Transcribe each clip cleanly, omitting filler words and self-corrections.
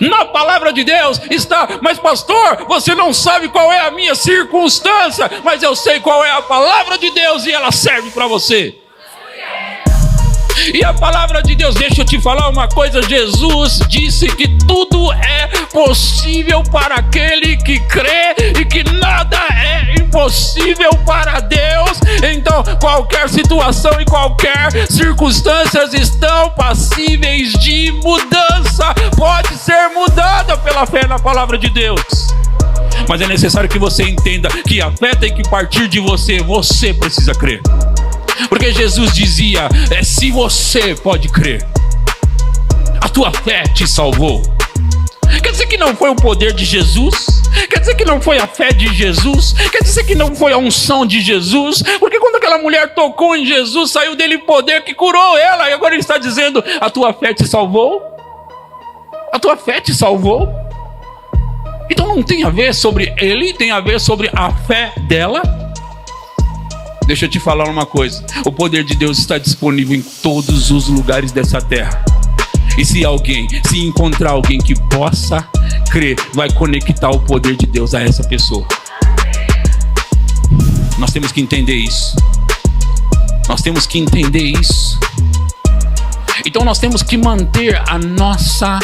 Na palavra de Deus está, mas pastor, você não sabe qual é a minha circunstância, mas eu sei qual é a palavra de Deus e ela serve para você. E a palavra de Deus, deixa eu te falar uma coisa, Jesus disse que tudo é possível para aquele que crê e que nada é impossível para Deus. Então qualquer situação e qualquer circunstância estão passíveis de mudança, pode ser mudada pela fé na palavra de Deus. Mas é necessário que você entenda que a fé tem que partir de você, você precisa crer. Porque Jesus dizia, se você pode crer, a tua fé te salvou. Quer dizer que não foi o poder de Jesus? Quer dizer que não foi a fé de Jesus? Quer dizer que não foi a unção de Jesus? Porque quando aquela mulher tocou em Jesus, saiu dele poder que curou ela. E agora ele está dizendo, a tua fé te salvou? A tua fé te salvou? Então não tem a ver sobre ele, tem a ver sobre a fé dela. Deixa eu te falar uma coisa, o poder de Deus está disponível em todos os lugares dessa terra. E se encontrar alguém que possa crer, vai conectar o poder de Deus a essa pessoa. Nós temos que entender isso. Nós temos que entender isso. Então nós temos que manter a nossa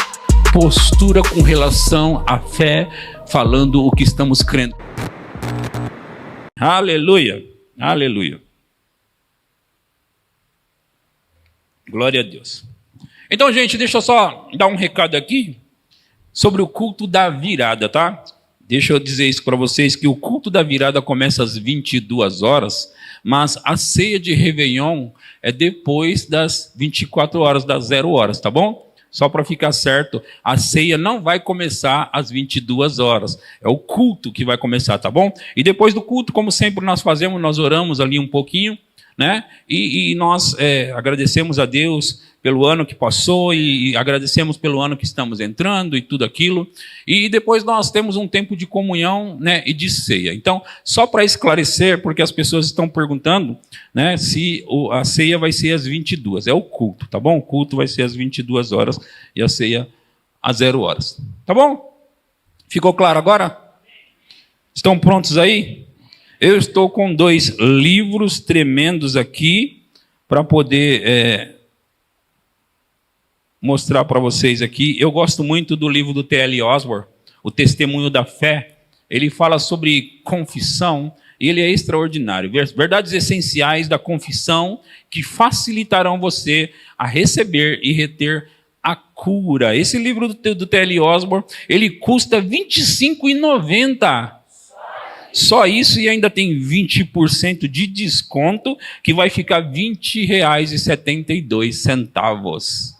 postura com relação à fé, falando o que estamos crendo. Aleluia. Aleluia. Glória a Deus. Então, gente, deixa eu só dar um recado aqui sobre o culto da virada, tá? Deixa eu dizer isso para vocês, que o culto da virada começa às 22 horas, mas a ceia de Réveillon é depois das 24 horas, das 0 horas, tá bom? Só para ficar certo, a ceia não vai começar às 22 horas. É o culto que vai começar, tá bom? E depois do culto, como sempre nós fazemos, nós oramos ali um pouquinho, né? E nós agradecemos a Deus pelo ano que passou e agradecemos pelo ano que estamos entrando e tudo aquilo. E depois nós temos um tempo de comunhão, né, e de ceia. Então, só para esclarecer, porque as pessoas estão perguntando, né, se a ceia vai ser às 22. É o culto, tá bom? O culto vai ser às 22 horas e a ceia às 0 horas. Tá bom? Ficou claro agora? Estão prontos aí? Eu estou com 2 livros tremendos aqui para poder mostrar para vocês aqui. Eu gosto muito do livro do T.L. Osborne, O Testemunho da Fé. Ele fala sobre confissão e ele é extraordinário. Verdades essenciais da confissão que facilitarão você a receber e reter a cura. Esse livro do T.L. Osborne, ele custa R$ 25,90. Só isso, e ainda tem 20% de desconto, que vai ficar R$ 20,72.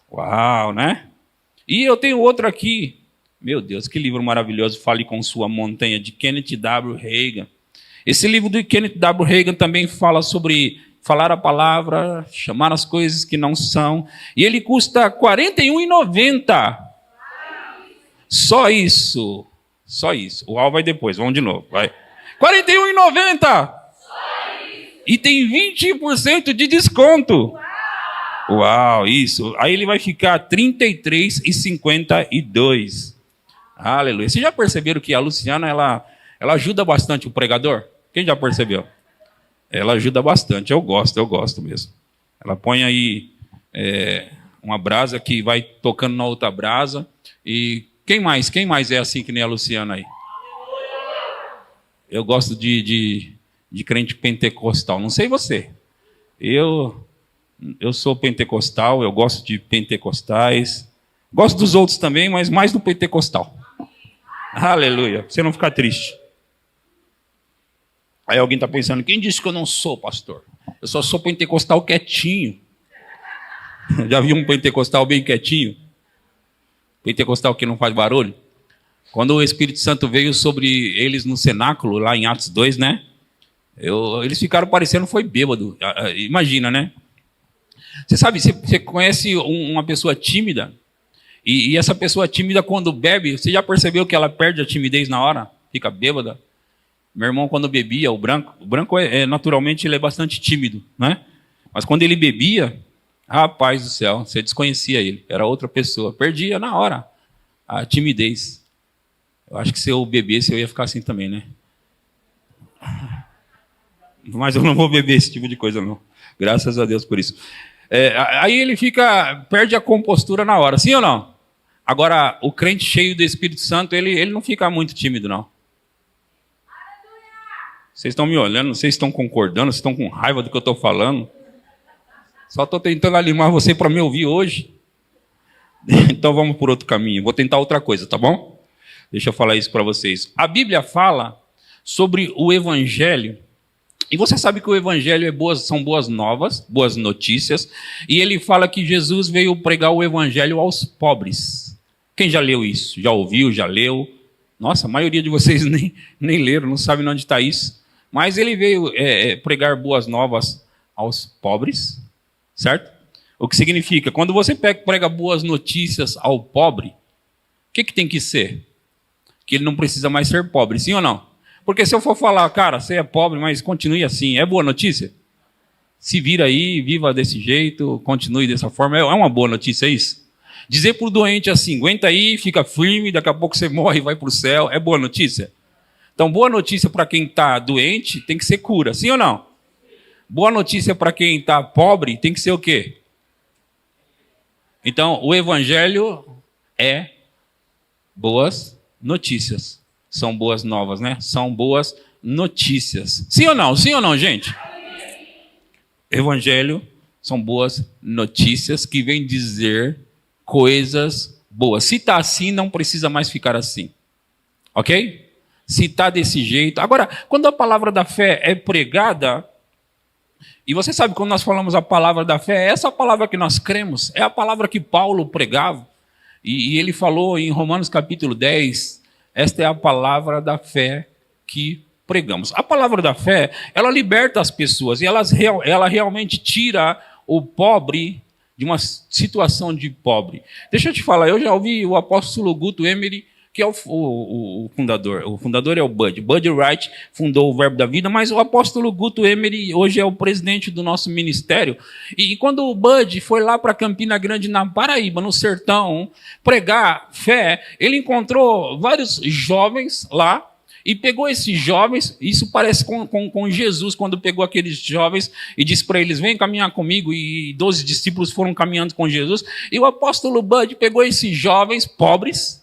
Uau, né? E eu tenho outro aqui. Meu Deus, que livro maravilhoso. Fale com Sua Montanha, de Kenneth W. Hagin. Esse livro do Kenneth W. Hagin também fala sobre falar a palavra, chamar as coisas que não são. E ele custa R$ 41,90. Só isso. Só isso. O Al vai depois, vamos de novo. Vai. R$ 41,90. E tem 20% de desconto. Uau, isso. Aí ele vai ficar R$ 33,52. Aleluia. Vocês já perceberam que a Luciana, ela ajuda bastante o pregador? Quem já percebeu? Ela ajuda bastante. Eu gosto mesmo. Ela põe aí uma brasa que vai tocando na outra brasa. E quem mais é assim que nem a Luciana aí? Eu gosto de crente pentecostal. Não sei você. Eu sou pentecostal, eu gosto de pentecostais. Gosto dos outros também, mas mais do pentecostal. Aleluia. Pra você não ficar triste. Aí alguém está pensando, quem disse que eu não sou, pastor? Eu só sou pentecostal quietinho. Já viu um pentecostal bem quietinho? Pentecostal que não faz barulho? Quando o Espírito Santo veio sobre eles no cenáculo, lá em Atos 2, né? Eles ficaram parecendo foi bêbado. Imagina, né? Você sabe, você conhece uma pessoa tímida? E essa pessoa tímida, quando bebe, você já percebeu que ela perde a timidez na hora? Fica bêbada? Meu irmão, quando bebia, o branco naturalmente ele é bastante tímido, né? Mas quando ele bebia, rapaz do céu, você desconhecia ele, era outra pessoa, perdia na hora. a timidez. Eu acho que se eu bebesse, eu ia ficar assim também, né? Mas eu não vou beber esse tipo de coisa, não. Graças a Deus por isso. Aí ele perde a compostura na hora, sim ou não? Agora, o crente cheio do Espírito Santo, ele não fica muito tímido, não. Vocês estão me olhando, vocês estão concordando, vocês estão com raiva do que eu estou falando. Só estou tentando animar você para me ouvir hoje. Então vamos por outro caminho. Vou tentar outra coisa, tá bom? Deixa eu falar isso para vocês. A Bíblia fala sobre o Evangelho. E você sabe que o Evangelho são boas novas, boas notícias. E ele fala que Jesus veio pregar o Evangelho aos pobres. Quem já leu isso? Já ouviu? Já leu? Nossa, a maioria de vocês nem leram, não sabem onde está isso. Mas ele veio pregar boas novas aos pobres, certo? O que significa, quando você prega boas notícias ao pobre, o que tem que ser? Que ele não precisa mais ser pobre, sim ou não? Porque se eu for falar, cara, você é pobre, mas continue assim, é boa notícia? Se vira aí, viva desse jeito, continue dessa forma, é uma boa notícia isso? Dizer para o doente assim, aguenta aí, fica firme, daqui a pouco você morre e vai para o céu, é boa notícia? Então, boa notícia para quem está doente tem que ser cura, sim ou não? Boa notícia para quem está pobre tem que ser o quê? Então, o Evangelho é boas notícias. São boas novas, né? São boas notícias. Sim ou não? Sim ou não, gente? Evangelho são boas notícias que vêm dizer coisas boas. Se está assim, não precisa mais ficar assim. Ok? Se está desse jeito. Agora, quando a palavra da fé é pregada, e você sabe, quando nós falamos a palavra da fé, é essa palavra que nós cremos, é a palavra que Paulo pregava. E ele falou em Romanos capítulo 10, esta é a palavra da fé que pregamos. A palavra da fé, ela liberta as pessoas, e ela realmente tira o pobre de uma situação de pobre. Deixa eu te falar, eu já ouvi o apóstolo Guto Emery, que é o fundador. O fundador é o Bud. Bud Wright fundou o Verbo da Vida, mas o apóstolo Guto Emery hoje é o presidente do nosso ministério. E quando o Bud foi lá para Campina Grande, na Paraíba, no sertão, pregar fé, ele encontrou vários jovens lá, e pegou esses jovens, isso parece com Jesus, quando pegou aqueles jovens e disse para eles, vem caminhar comigo, e 12 discípulos foram caminhando com Jesus, e o apóstolo Bud pegou esses jovens pobres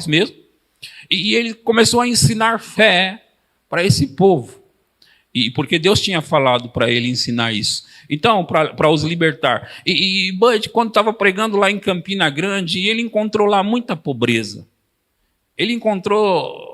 mesmo, e ele começou a ensinar fé para esse povo, e porque Deus tinha falado para ele ensinar isso, então, para os libertar. E Bud, quando estava pregando lá em Campina Grande, ele encontrou lá muita pobreza, ele encontrou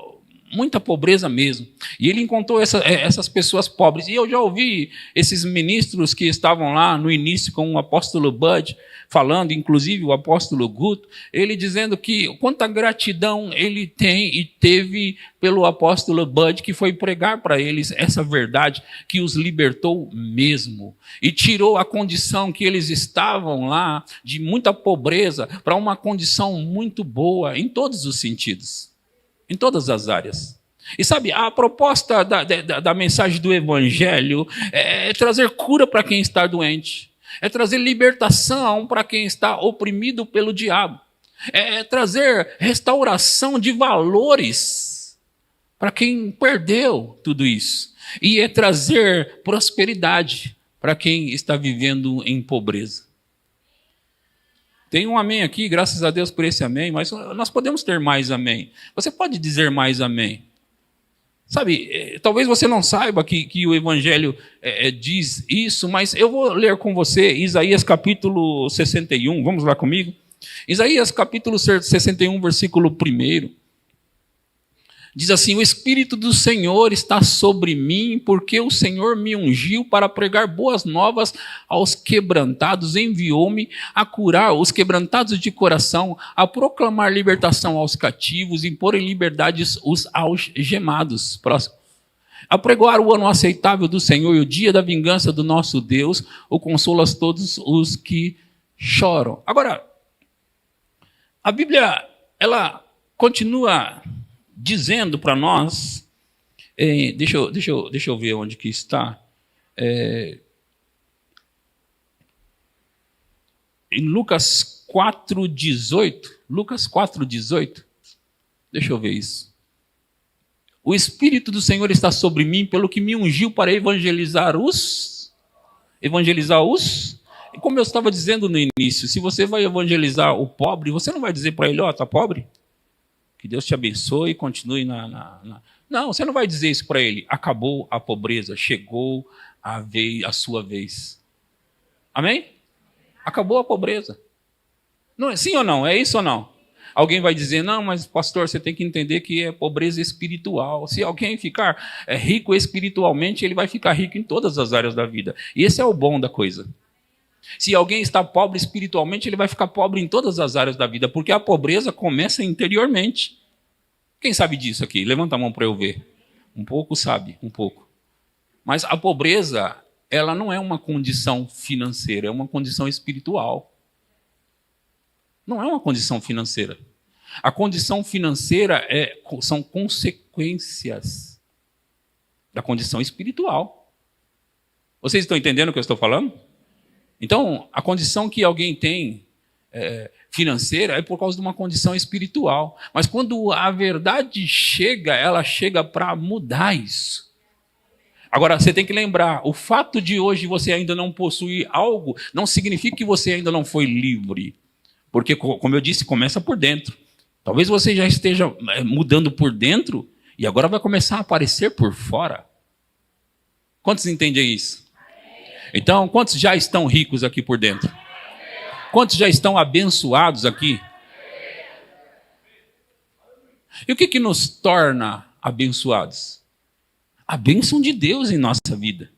muita pobreza mesmo. E ele encontrou essas pessoas pobres. E eu já ouvi esses ministros que estavam lá no início com o apóstolo Bud, falando, inclusive o apóstolo Guto, ele dizendo que quanta gratidão ele tem e teve pelo apóstolo Bud, que foi pregar para eles essa verdade que os libertou mesmo. E tirou a condição que eles estavam lá, de muita pobreza, para uma condição muito boa, em todos os sentidos. Em todas as áreas. E sabe, a proposta da mensagem do Evangelho é trazer cura para quem está doente. É trazer libertação para quem está oprimido pelo diabo. É trazer restauração de valores para quem perdeu tudo isso. E é trazer prosperidade para quem está vivendo em pobreza. Tem um amém aqui, graças a Deus por esse amém, mas nós podemos ter mais amém. Você pode dizer mais amém. Sabe, talvez você não saiba que o Evangelho diz isso, mas eu vou ler com você Isaías capítulo 61, vamos lá comigo? Isaías capítulo 61, versículo 1. Diz assim, o Espírito do Senhor está sobre mim, porque o Senhor me ungiu para pregar boas novas aos quebrantados, enviou-me a curar os quebrantados de coração, a proclamar libertação aos cativos, impor em liberdade os algemados. Próximo. A pregoar o ano aceitável do Senhor e o dia da vingança do nosso Deus, o consola a todos os que choram. Agora, a Bíblia, ela continua dizendo para nós, deixa eu ver onde que está, em Lucas 4,18. Lucas 4,18. Deixa eu ver isso. O Espírito do Senhor está sobre mim, pelo que me ungiu para evangelizar os... E como eu estava dizendo no início, se você vai evangelizar o pobre, você não vai dizer para ele, tá pobre? Que Deus te abençoe e continue Não, você não vai dizer isso para ele. Acabou a pobreza, chegou a sua vez. Amém? Acabou a pobreza. Não, sim ou não? É isso ou não? Alguém vai dizer, não, mas pastor, você tem que entender que é pobreza espiritual. Se alguém ficar rico espiritualmente, ele vai ficar rico em todas as áreas da vida. E esse é o bom da coisa. Se alguém está pobre espiritualmente, ele vai ficar pobre em todas as áreas da vida, porque a pobreza começa interiormente. Quem sabe disso aqui? Levanta a mão para eu ver. Um pouco sabe, um pouco. Mas a pobreza, ela não é uma condição financeira, é uma condição espiritual. Não é uma condição financeira. A condição financeira são consequências da condição espiritual. Vocês estão entendendo o que eu estou falando? Então, a condição que alguém tem financeira é por causa de uma condição espiritual. Mas quando a verdade chega, ela chega para mudar isso. Agora, você tem que lembrar, o fato de hoje você ainda não possuir algo, não significa que você ainda não foi livre. Porque, como eu disse, começa por dentro. Talvez você já esteja mudando por dentro e agora vai começar a aparecer por fora. Quantos entendem isso? Então, quantos já estão ricos aqui por dentro? Quantos já estão abençoados aqui? E o que nos torna abençoados? A bênção de Deus em nossa vida.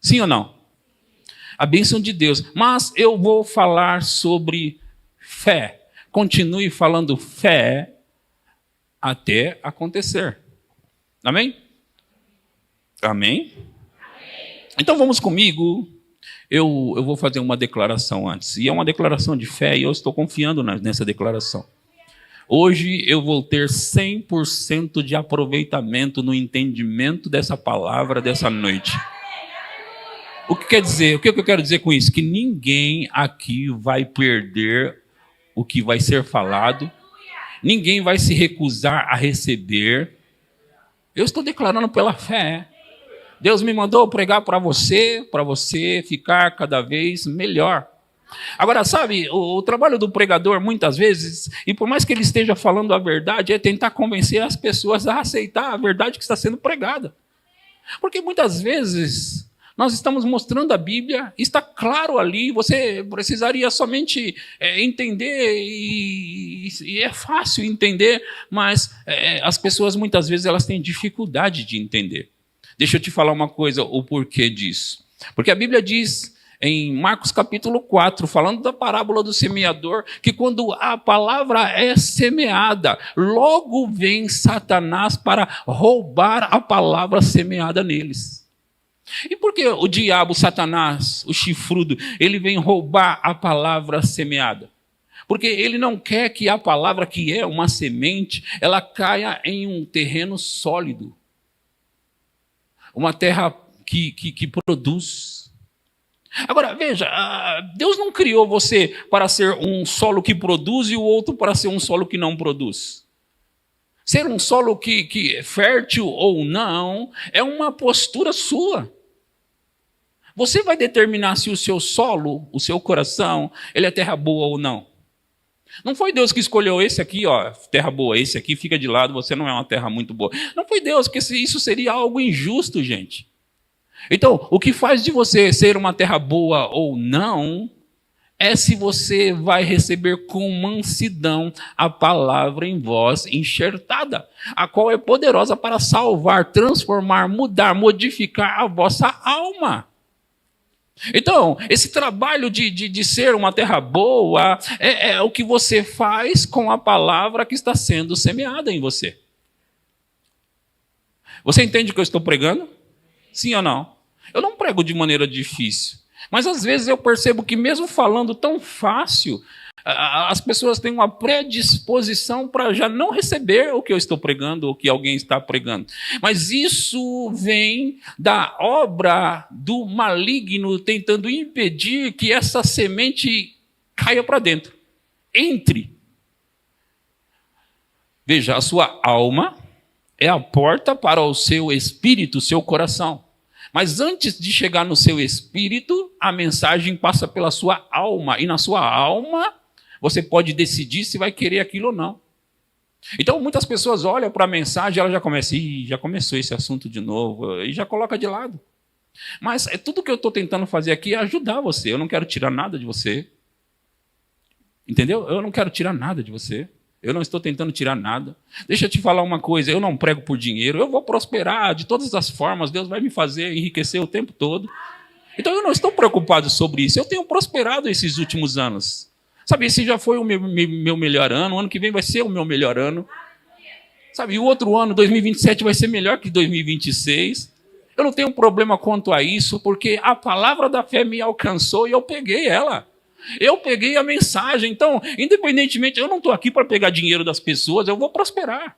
Sim ou não? A bênção de Deus. Mas eu vou falar sobre fé. Continue falando fé até acontecer. Amém? Amém? Então vamos comigo. Eu vou fazer uma declaração antes. E é uma declaração de fé e eu estou confiando nessa declaração. Hoje eu vou ter 100% de aproveitamento no entendimento dessa palavra dessa noite. O que quer dizer? O que eu quero dizer com isso? Que ninguém aqui vai perder o que vai ser falado. Ninguém vai se recusar a receber. Eu estou declarando pela fé. Deus me mandou pregar para você ficar cada vez melhor. Agora, sabe, o trabalho do pregador, muitas vezes, e por mais que ele esteja falando a verdade, é tentar convencer as pessoas a aceitar a verdade que está sendo pregada. Porque muitas vezes nós estamos mostrando a Bíblia, está claro ali, você precisaria somente entender, e é fácil entender, mas as pessoas muitas vezes elas têm dificuldade de entender. Deixa eu te falar uma coisa, o porquê disso. Porque a Bíblia diz em Marcos capítulo 4, falando da parábola do semeador, que quando a palavra é semeada, logo vem Satanás para roubar a palavra semeada neles. E por que o diabo, Satanás, o chifrudo, ele vem roubar a palavra semeada? Porque ele não quer que a palavra, que é uma semente, ela caia em um terreno sólido. Uma terra que produz. Agora, veja, Deus não criou você para ser um solo que produz e o outro para ser um solo que não produz. Ser um solo que é fértil ou não é uma postura sua. Você vai determinar se o seu solo, o seu coração, ele é terra boa ou não. Não foi Deus que escolheu esse aqui, terra boa, esse aqui fica de lado, você não é uma terra muito boa. Não foi Deus, porque isso seria algo injusto, gente. Então, o que faz de você ser uma terra boa ou não, é se você vai receber com mansidão a palavra em vós enxertada, a qual é poderosa para salvar, transformar, mudar, modificar a vossa alma. Então, esse trabalho de ser uma terra boa é o que você faz com a palavra que está sendo semeada em você. Você entende o que eu estou pregando? Sim ou não? Eu não prego de maneira difícil, mas às vezes eu percebo que mesmo falando tão fácil, as pessoas têm uma predisposição para já não receber o que eu estou pregando ou o que alguém está pregando. Mas isso vem da obra do maligno tentando impedir que essa semente caia para dentro. Entre. Veja, a sua alma é a porta para o seu espírito, o seu coração. Mas antes de chegar no seu espírito, a mensagem passa pela sua alma. E na sua alma, você pode decidir se vai querer aquilo ou não. Então, muitas pessoas olham para a mensagem e ela já começa, já começou esse assunto de novo, e já coloca de lado. Mas tudo que eu estou tentando fazer aqui é ajudar você. Eu não quero tirar nada de você. Entendeu? Eu não quero tirar nada de você. Eu não estou tentando tirar nada. Deixa eu te falar uma coisa, eu não prego por dinheiro, eu vou prosperar de todas as formas, Deus vai me fazer enriquecer o tempo todo. Então eu não estou preocupado sobre isso, eu tenho prosperado esses últimos anos. Sabe, esse já foi o meu melhor ano, o ano que vem vai ser o meu melhor ano. Sabe, e o outro ano, 2027, vai ser melhor que 2026. Eu não tenho problema quanto a isso, porque a palavra da fé me alcançou e eu peguei ela. Eu peguei a mensagem. Então, independentemente, eu não estou aqui para pegar dinheiro das pessoas, eu vou prosperar.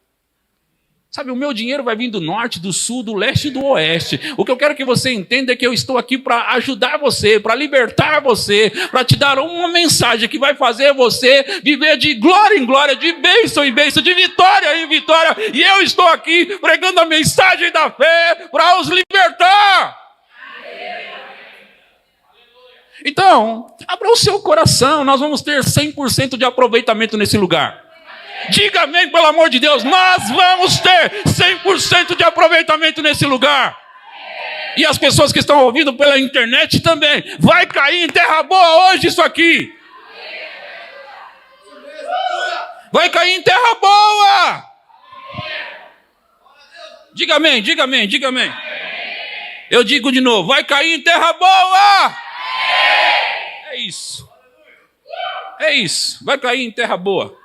Sabe, o meu dinheiro vai vir do norte, do sul, do leste e do oeste. O que eu quero que você entenda é que eu estou aqui para ajudar você, para libertar você, para te dar uma mensagem que vai fazer você viver de glória em glória, de bênção em bênção, de vitória em vitória. E eu estou aqui pregando a mensagem da fé para os libertar. Então, abra o seu coração, nós vamos ter 100% de aproveitamento nesse lugar. Diga amém, pelo amor de Deus, nós vamos ter 100% de aproveitamento nesse lugar. E as pessoas que estão ouvindo pela internet também, vai cair em terra boa hoje isso aqui. Vai cair em terra boa. Diga amém, diga amém, diga amém. Eu digo de novo, vai cair em terra boa. É isso. É isso. Vai cair em terra boa.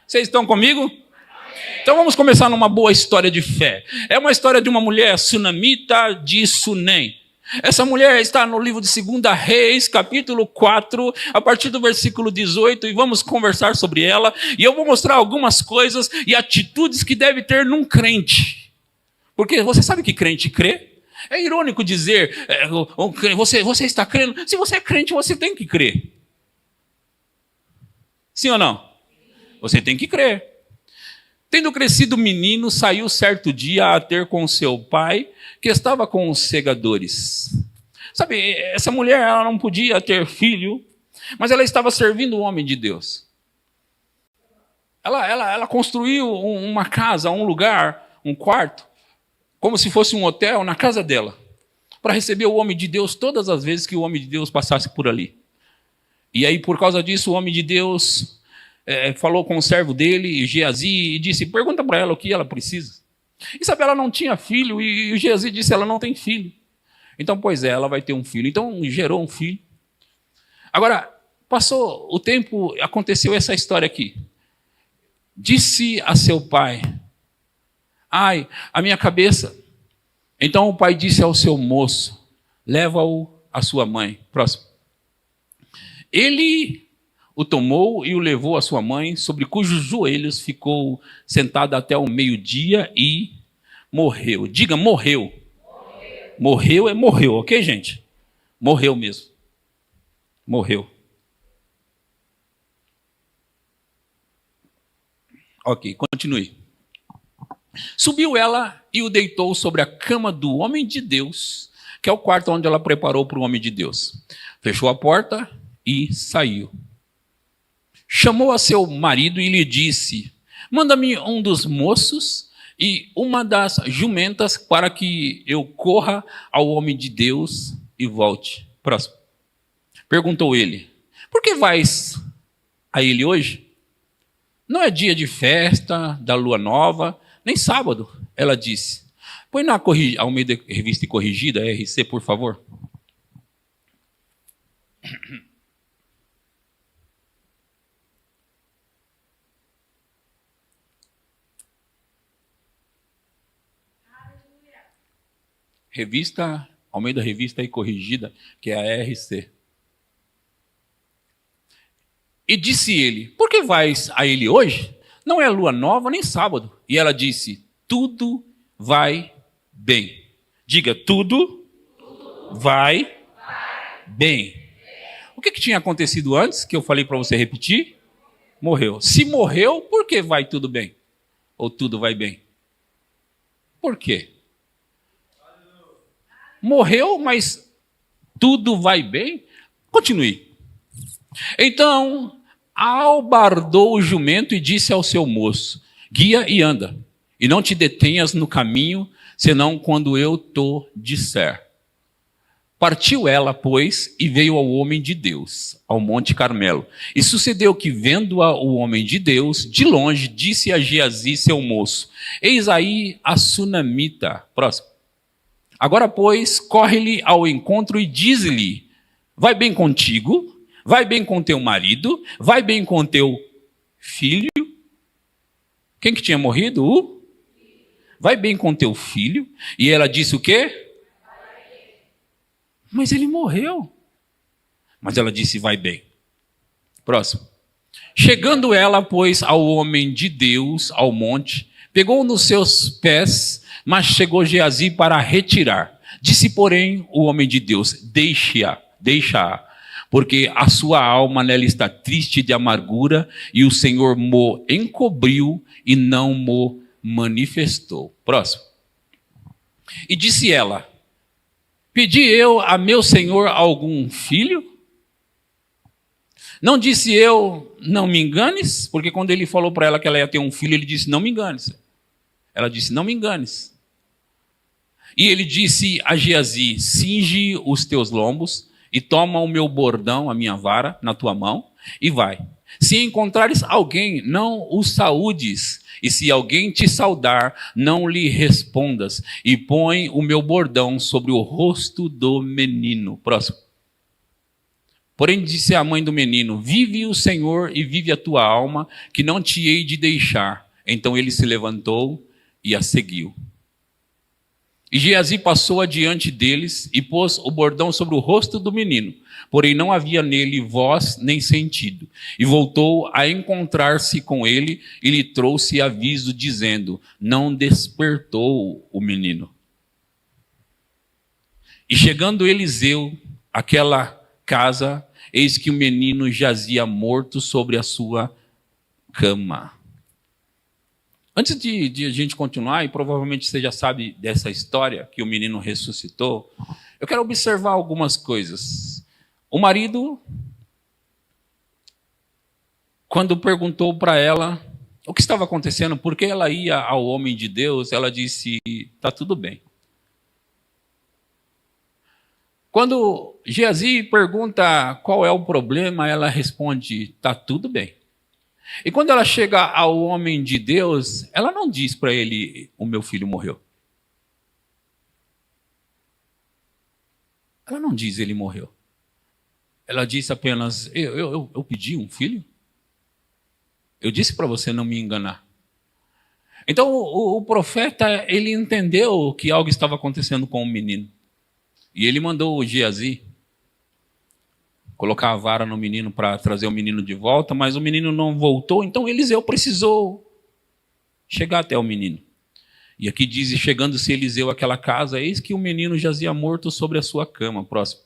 Vocês estão comigo? Então vamos começar numa boa história de fé. É uma história de uma mulher sunamita de Sunem. Essa mulher está no livro de 2 Reis, capítulo 4, a partir do versículo 18, e vamos conversar sobre ela. E eu vou mostrar algumas coisas e atitudes que deve ter num crente. Porque você sabe que crente crê? É irônico dizer, você está crendo. Se você é crente, você tem que crer. Sim ou não? Você tem que crer. Tendo crescido menino, saiu certo dia a ter com seu pai, que estava com os segadores. Sabe, essa mulher ela não podia ter filho, mas ela estava servindo o homem de Deus. Ela construiu uma casa, um lugar, um quarto, como se fosse um hotel na casa dela, para receber o homem de Deus todas as vezes que o homem de Deus passasse por ali. E aí, por causa disso, o homem de Deus falou com o servo dele, Geazi, e disse, pergunta para ela o que ela precisa. E sabe, ela não tinha filho, e o Geazi disse, ela não tem filho. Então, pois é, ela vai ter um filho. Então, gerou um filho. Agora, passou o tempo, aconteceu essa história aqui. Disse a seu pai, ai, a minha cabeça. Então o pai disse ao seu moço, leva-o à sua mãe. Próximo. Ele o tomou e o levou à sua mãe, sobre cujos joelhos ficou sentado até o meio-dia e morreu. Diga, morreu. Morreu é morreu, ok, gente? Morreu mesmo. Morreu. Ok, continue. Subiu ela e o deitou sobre a cama do homem de Deus, que é o quarto onde ela preparou para o homem de Deus. Fechou a porta e saiu. Chamou a seu marido e lhe disse, manda-me um dos moços e uma das jumentas para que eu corra ao homem de Deus e volte. Próximo. Perguntou ele, por que vais a ele hoje? Não é dia de festa, da lua nova, nem sábado. Ela disse, põe na Almeida Revista e Corrigida, RC, por favor. Revista, Almeida Revista e Corrigida, que é a RC. E disse ele, por que vais a ele hoje? Não é lua nova nem sábado. E ela disse, tudo vai bem. Diga, tudo vai bem. O que tinha acontecido antes, que eu falei para você repetir? Morreu. Se morreu, por que vai tudo bem? Ou tudo vai bem? Por quê? Morreu, mas tudo vai bem? Continue. Então, albardou o jumento e disse ao seu moço: guia e anda, e não te detenhas no caminho, senão quando eu te disser. Partiu ela, pois, e veio ao homem de Deus, ao Monte Carmelo. E sucedeu que, vendo-a o homem de Deus, de longe, disse a Geazi, seu moço: eis aí a sunamita. Próximo. Agora, pois, corre-lhe ao encontro e diz-lhe: vai bem contigo, vai bem com teu marido, vai bem com teu filho. Quem que tinha morrido? Vai bem com teu filho. E ela disse o quê? Mas ele morreu. Mas ela disse: vai bem. Próximo. Chegando ela, pois, ao homem de Deus, ao monte, pegou nos seus pés, mas chegou Geazi para retirar. Disse, porém, o homem de Deus: deixa-a, porque a sua alma nela está triste de amargura, e o Senhor mo encobriu e não mo manifestou. Próximo. E disse ela: pedi eu a meu senhor algum filho? Não disse eu, não me enganes? Porque quando ele falou para ela que ela ia ter um filho, ele disse, não me enganes. Ela disse, não me enganes. E ele disse a Geazi: cinge os teus lombos e toma o meu bordão, a minha vara, na tua mão, e vai. Se encontrares alguém, não o saúdes, e se alguém te saudar, não lhe respondas, e põe o meu bordão sobre o rosto do menino. Próximo. Porém disse a mãe do menino: vive o Senhor e vive a tua alma, que não te hei de deixar. Então ele se levantou e a seguiu. E Geazi passou adiante deles e pôs o bordão sobre o rosto do menino, porém não havia nele voz nem sentido. E voltou a encontrar-se com ele e lhe trouxe aviso, dizendo: não despertou o menino. E chegando Eliseu àquela casa, eis que o menino jazia morto sobre a sua cama. Antes de a gente continuar, e provavelmente você já sabe dessa história, que o menino ressuscitou, eu quero observar algumas coisas. O marido, quando perguntou para ela o que estava acontecendo, por que ela ia ao homem de Deus, ela disse: está tudo bem. Quando Geazi pergunta qual é o problema, ela responde: está tudo bem. E quando ela chega ao homem de Deus, ela não diz para ele: o meu filho morreu. Ela não diz: ele morreu. Ela diz apenas: eu pedi um filho? Eu disse para você não me enganar. Então o profeta, ele entendeu que algo estava acontecendo com o menino. E ele mandou o Geazi colocar a vara no menino para trazer o menino de volta, mas o menino não voltou, então Eliseu precisou chegar até o menino. E aqui diz: chegando-se Eliseu àquela casa, eis que o menino jazia morto sobre a sua cama. Próximo.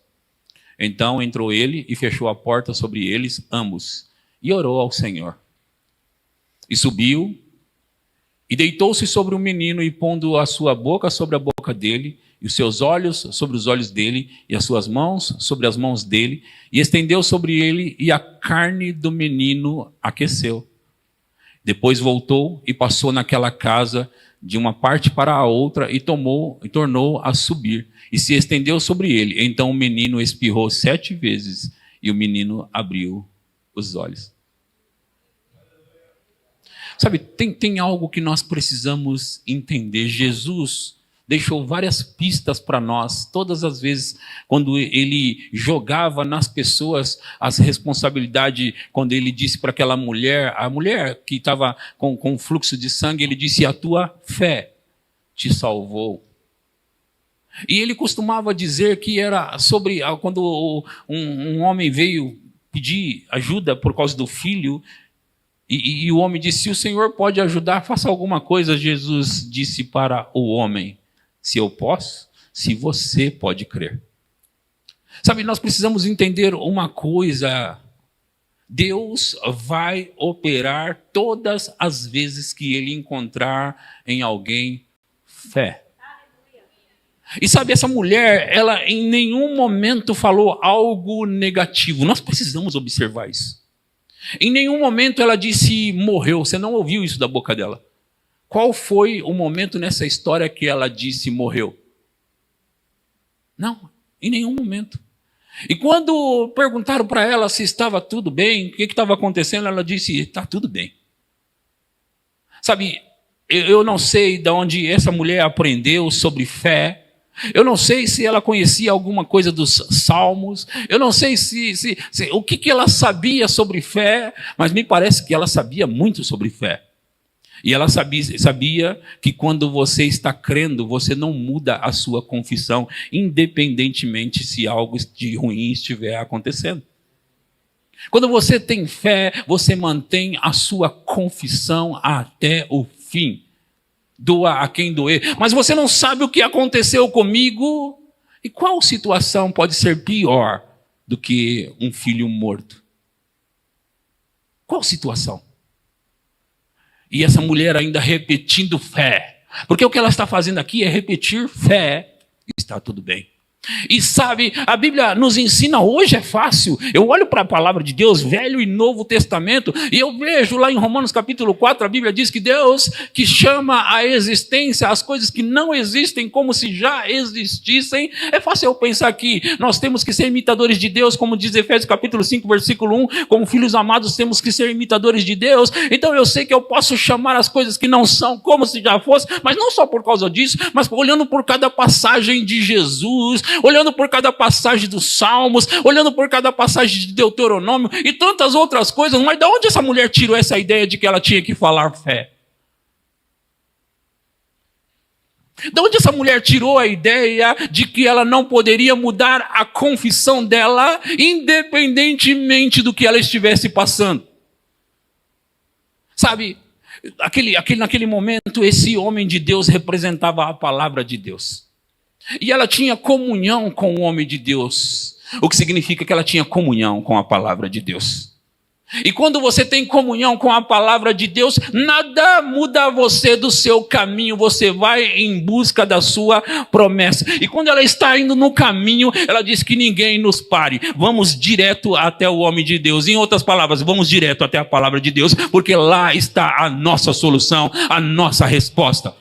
Então entrou ele e fechou a porta sobre eles ambos, e orou ao Senhor. E subiu, e deitou-se sobre o menino, e pondo a sua boca sobre a boca dele, e os seus olhos sobre os olhos dele, e as suas mãos sobre as mãos dele, e estendeu sobre ele, e a carne do menino aqueceu. Depois voltou e passou naquela casa de uma parte para a outra, e tornou a subir, e se estendeu sobre ele. Então o menino espirrou 7 vezes, e o menino abriu os olhos. Sabe, tem algo que nós precisamos entender. Jesus deixou várias pistas para nós, todas as vezes, quando ele jogava nas pessoas as responsabilidades, quando ele disse para aquela mulher, a mulher que estava com fluxo de sangue, ele disse: a tua fé te salvou. E ele costumava dizer que era sobre, quando um homem veio pedir ajuda por causa do filho, e o homem disse: se o Senhor pode ajudar, faça alguma coisa. Jesus disse para o homem: se eu posso, se você pode crer. Sabe, nós precisamos entender uma coisa. Deus vai operar todas as vezes que Ele encontrar em alguém fé. E sabe, essa mulher, ela em nenhum momento falou algo negativo. Nós precisamos observar isso. Em nenhum momento ela disse morreu. Você não ouviu isso da boca dela. Qual foi o momento nessa história que ela disse morreu? Não, em nenhum momento. E quando perguntaram para ela se estava tudo bem, o que estava acontecendo, ela disse, está tudo bem. Sabe, eu não sei de onde essa mulher aprendeu sobre fé. Eu não sei se ela conhecia alguma coisa dos salmos. Eu não sei o que ela sabia sobre fé, mas me parece que ela sabia muito sobre fé. E ela sabia que quando você está crendo, você não muda a sua confissão, independentemente se algo de ruim estiver acontecendo. Quando você tem fé, você mantém a sua confissão até o fim. Doa a quem doer. Mas você não sabe o que aconteceu comigo. E qual situação pode ser pior do que um filho morto? Qual situação? E essa mulher ainda repetindo fé. Porque o que ela está fazendo aqui é repetir fé. Está tudo bem. E sabe, a Bíblia nos ensina, hoje é fácil. Eu olho para a palavra de Deus, Velho e Novo Testamento, e eu vejo lá em Romanos capítulo 4, a Bíblia diz que Deus que chama à existência as coisas que não existem como se já existissem. É fácil eu pensar que nós temos que ser imitadores de Deus, como diz Efésios capítulo 5, versículo 1, como filhos amados temos que ser imitadores de Deus. Então eu sei que eu posso chamar as coisas que não são como se já fossem, mas não só por causa disso, mas olhando por cada passagem de Jesus, olhando por cada passagem dos Salmos, olhando por cada passagem de Deuteronômio e tantas outras coisas. Mas de onde essa mulher tirou essa ideia de que ela tinha que falar fé? De onde essa mulher tirou a ideia de que ela não poderia mudar a confissão dela, independentemente do que ela estivesse passando? Sabe, naquele momento, esse homem de Deus representava a palavra de Deus. E ela tinha comunhão com o homem de Deus, o que significa que ela tinha comunhão com a palavra de Deus. E quando você tem comunhão com a palavra de Deus, nada muda você do seu caminho, você vai em busca da sua promessa. E quando ela está indo no caminho, ela diz que ninguém nos pare, vamos direto até o homem de Deus. Em outras palavras, vamos direto até a palavra de Deus, porque lá está a nossa solução, a nossa resposta.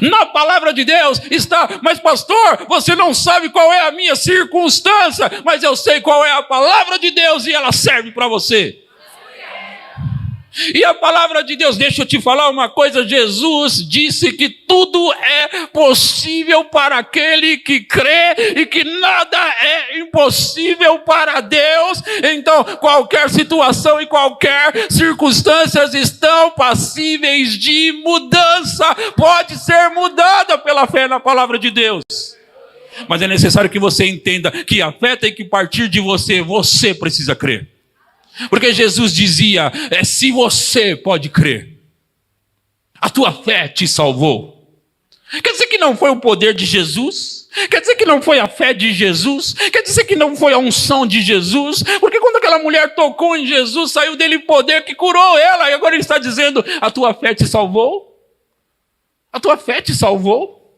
Na palavra de Deus está, mas pastor, você não sabe qual é a minha circunstância, mas eu sei qual é a palavra de Deus e ela serve para você. E a palavra de Deus, deixa eu te falar uma coisa, Jesus disse que tudo é possível para aquele que crê e que nada é impossível para Deus. Então, qualquer situação e qualquer circunstância estão passíveis de mudança, pode ser mudada pela fé na palavra de Deus. Mas é necessário que você entenda que a fé tem que partir de você, você precisa crer. Porque Jesus dizia, se você pode crer, a tua fé te salvou. Quer dizer que não foi o poder de Jesus? Quer dizer que não foi a fé de Jesus? Quer dizer que não foi a unção de Jesus? Porque quando aquela mulher tocou em Jesus, saiu dele poder que curou ela. E agora ele está dizendo, a tua fé te salvou? A tua fé te salvou?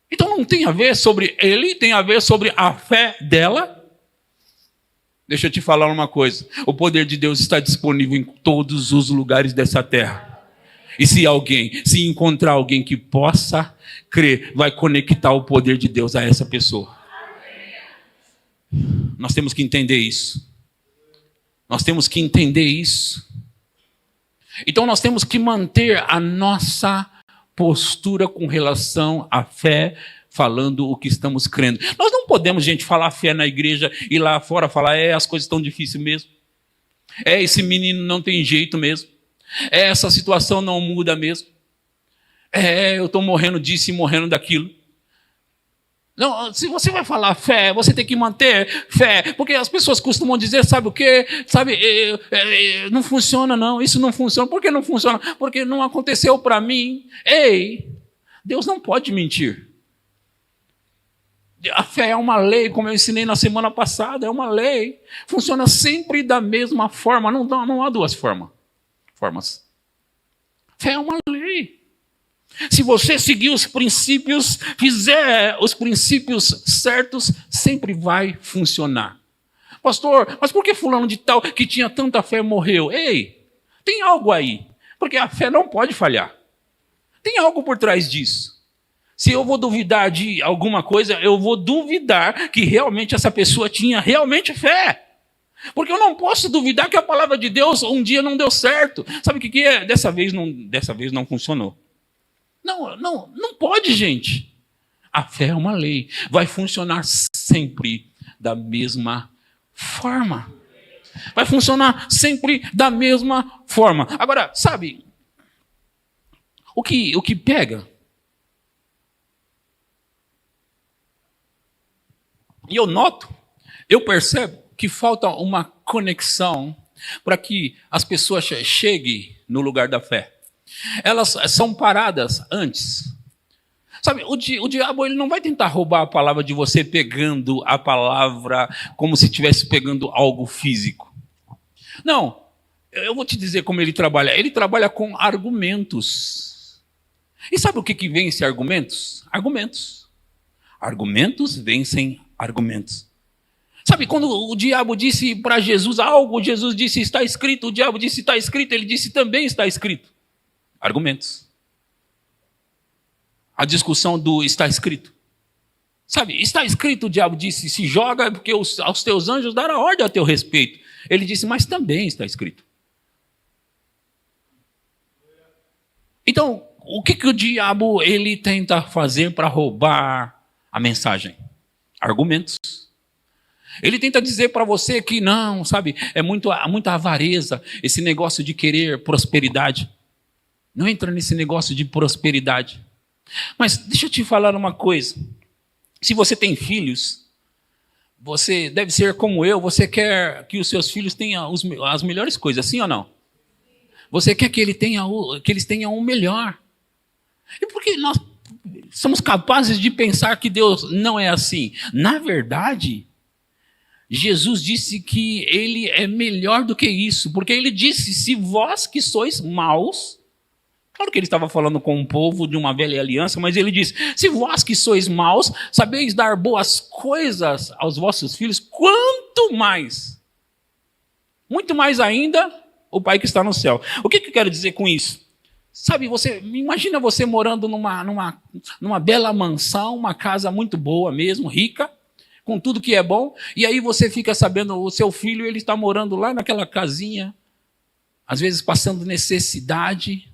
Então não tem a ver sobre ele, tem a ver sobre a fé dela. Deixa eu te falar uma coisa. O poder de Deus está disponível em todos os lugares dessa terra. E se encontrar alguém que possa crer, vai conectar o poder de Deus a essa pessoa. Nós temos que entender isso. Nós temos que entender isso. Então nós temos que manter a nossa postura com relação à fé, falando o que estamos crendo. Nós não podemos, gente, falar fé na igreja e lá fora falar, as coisas estão difíceis mesmo. Esse menino não tem jeito mesmo. Essa situação não muda mesmo. Eu estou morrendo disso e morrendo daquilo. Não, se você vai falar fé, você tem que manter fé. Porque as pessoas costumam dizer, sabe o quê? Não funciona não, isso não funciona. Por que não funciona? Porque não aconteceu para mim. Deus não pode mentir. A fé é uma lei, como eu ensinei na semana passada, é uma lei. Funciona sempre da mesma forma, não há duas formas. Fé é uma lei. Se você seguir os princípios, fizer os princípios certos, sempre vai funcionar. Pastor, mas por que fulano de tal que tinha tanta fé morreu? Ei, tem algo aí, porque a fé não pode falhar. Tem algo por trás disso. Se eu vou duvidar de alguma coisa, eu vou duvidar que realmente essa pessoa tinha realmente fé. Porque eu não posso duvidar que a palavra de Deus um dia não deu certo. Sabe o que é? Dessa vez não funcionou. Não pode, gente. A fé é uma lei. Vai funcionar sempre da mesma forma. Vai funcionar sempre da mesma forma. Agora, sabe, o que pega? E eu percebo que falta uma conexão para que as pessoas cheguem no lugar da fé. Elas são paradas antes. Sabe, o diabo ele não vai tentar roubar a palavra de você pegando a palavra como se estivesse pegando algo físico. Não, eu vou te dizer como ele trabalha. Ele trabalha com argumentos. E sabe o que vence argumentos? Argumentos. Argumentos vencem argumentos. Sabe, quando o diabo disse para Jesus algo, Jesus disse está escrito, o diabo disse está escrito, ele disse também está escrito. Argumentos. A discussão do está escrito. Sabe, está escrito, o diabo disse, se joga porque aos teus anjos dará ordem a teu respeito. Ele disse, mas também está escrito. Então, o que o diabo ele tenta fazer para roubar a mensagem? Argumentos. Ele tenta dizer para você que não, sabe, é muita avareza, esse negócio de querer prosperidade. Não entra nesse negócio de prosperidade. Mas deixa eu te falar uma coisa. Se você tem filhos, você deve ser como eu, você quer que os seus filhos tenham as melhores coisas, sim ou não? Você quer que eles tenham o melhor. E por que nós somos capazes de pensar que Deus não é assim? Na verdade, Jesus disse que ele é melhor do que isso, porque ele disse, se vós que sois maus, claro que ele estava falando com um povo de uma velha aliança, mas ele disse, se vós que sois maus, sabeis dar boas coisas aos vossos filhos, quanto mais, muito mais ainda, o Pai que está no céu. O que eu quero dizer com isso? Sabe, imagina você morando numa bela mansão, uma casa muito boa mesmo, rica, com tudo que é bom, e aí você fica sabendo, o seu filho ele está morando lá naquela casinha, às vezes passando necessidade,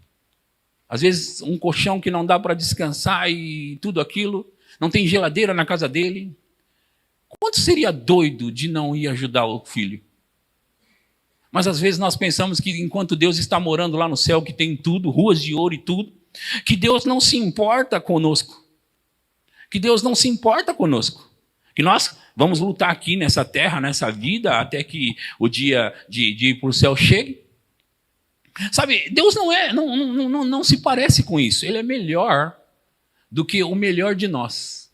às vezes um colchão que não dá para descansar e tudo aquilo, não tem geladeira na casa dele. Quanto seria doido de não ir ajudar o filho? Mas às vezes nós pensamos que enquanto Deus está morando lá no céu, que tem tudo, ruas de ouro e tudo, que Deus não se importa conosco. Que Deus não se importa conosco. Que nós vamos lutar aqui nessa terra, nessa vida, até que o dia de ir para o céu chegue. Sabe, Deus não se parece com isso. Ele é melhor do que o melhor de nós.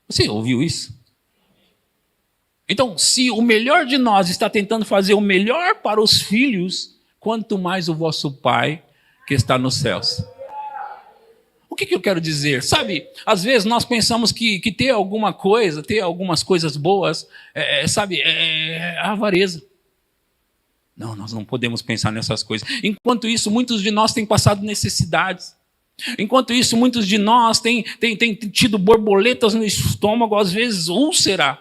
Você ouviu isso? Então, se o melhor de nós está tentando fazer o melhor para os filhos, quanto mais o vosso Pai que está nos céus. O que eu quero dizer? Sabe, às vezes nós pensamos que ter alguma coisa, ter algumas coisas boas, é avareza. Não, nós não podemos pensar nessas coisas. Enquanto isso, muitos de nós têm passado necessidades. Enquanto isso, muitos de nós têm tido borboletas no estômago, às vezes úlcera,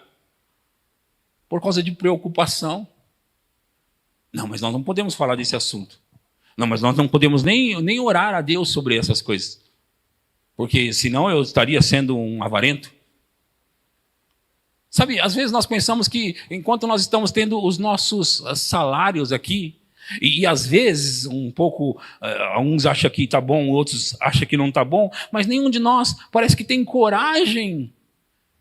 por causa de preocupação. Não, mas nós não podemos falar desse assunto. Não, mas nós não podemos nem orar a Deus sobre essas coisas. Porque senão eu estaria sendo um avarento. Sabe, às vezes nós pensamos que enquanto nós estamos tendo os nossos salários aqui, e às vezes um pouco, uns acham que está bom, outros acham que não está bom, mas nenhum de nós parece que tem coragem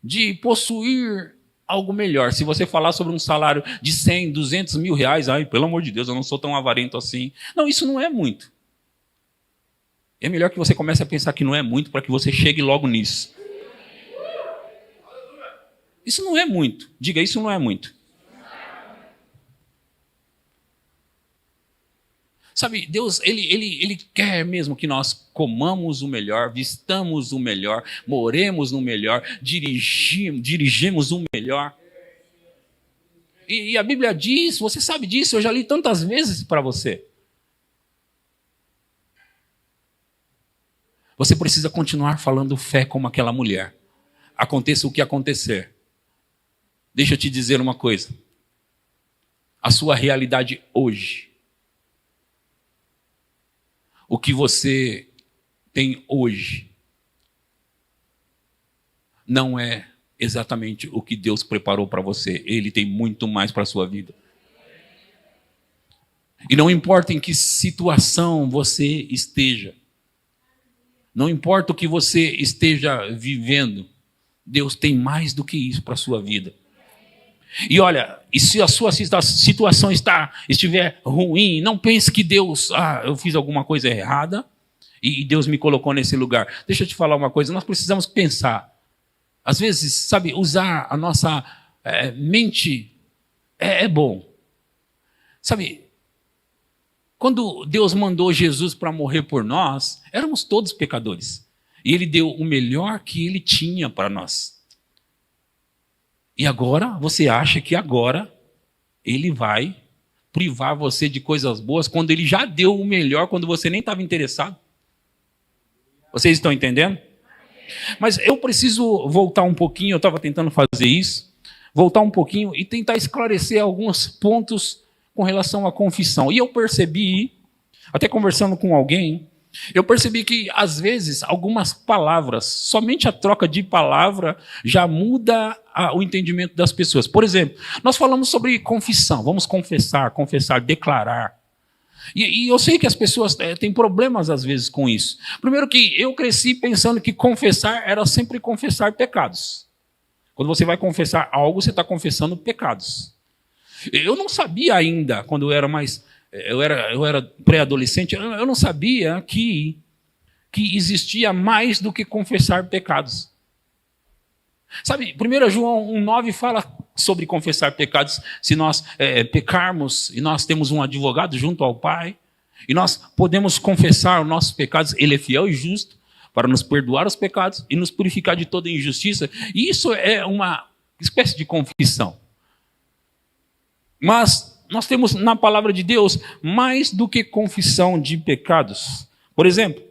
de possuir algo melhor. Se você falar sobre um salário de 100, 200 mil reais, ai, pelo amor de Deus, eu não sou tão avarento assim. Não, isso não é muito. É melhor que você comece a pensar que não é muito para que você chegue logo nisso. Isso não é muito. Diga, isso não é muito. Sabe, Deus, ele quer mesmo que nós comamos o melhor, vistamos o melhor, moremos no melhor, dirigimos o melhor. E a Bíblia diz, você sabe disso, eu já li tantas vezes para você. Você precisa continuar falando fé como aquela mulher. Aconteça o que acontecer. Deixa eu te dizer uma coisa. A sua realidade hoje, o que você tem hoje, não é exatamente o que Deus preparou para você. Ele tem muito mais para a sua vida. E não importa em que situação você esteja, não importa o que você esteja vivendo, Deus tem mais do que isso para a sua vida. E olha, e se a sua situação estiver ruim, não pense que Deus, eu fiz alguma coisa errada e Deus me colocou nesse lugar. Deixa eu te falar uma coisa, nós precisamos pensar. Às vezes, sabe, usar a nossa mente é bom. Sabe, quando Deus mandou Jesus para morrer por nós, éramos todos pecadores. E Ele deu o melhor que Ele tinha para nós. E agora, você acha que agora Ele vai privar você de coisas boas quando Ele já deu o melhor, quando você nem estava interessado? Vocês estão entendendo? Mas eu preciso voltar um pouquinho, eu estava tentando fazer isso, voltar um pouquinho e tentar esclarecer alguns pontos com relação à confissão. E eu percebi, até conversando com alguém, eu percebi que, às vezes, algumas palavras, somente a troca de palavra já muda o entendimento das pessoas. Por exemplo, nós falamos sobre confissão, vamos confessar, declarar. E eu sei que as pessoas têm problemas, às vezes, com isso. Primeiro que eu cresci pensando que confessar era sempre confessar pecados. Quando você vai confessar algo, você está confessando pecados. Eu não sabia ainda, quando eu era pré-adolescente, eu não sabia que existia mais do que confessar pecados. Sabe, 1 João 1,9 fala sobre confessar pecados. Se nós pecarmos e nós temos um advogado junto ao Pai, e nós podemos confessar os nossos pecados, Ele é fiel e justo para nos perdoar os pecados e nos purificar de toda injustiça. E isso é uma espécie de confissão. Mas nós temos na palavra de Deus mais do que confissão de pecados. Por exemplo,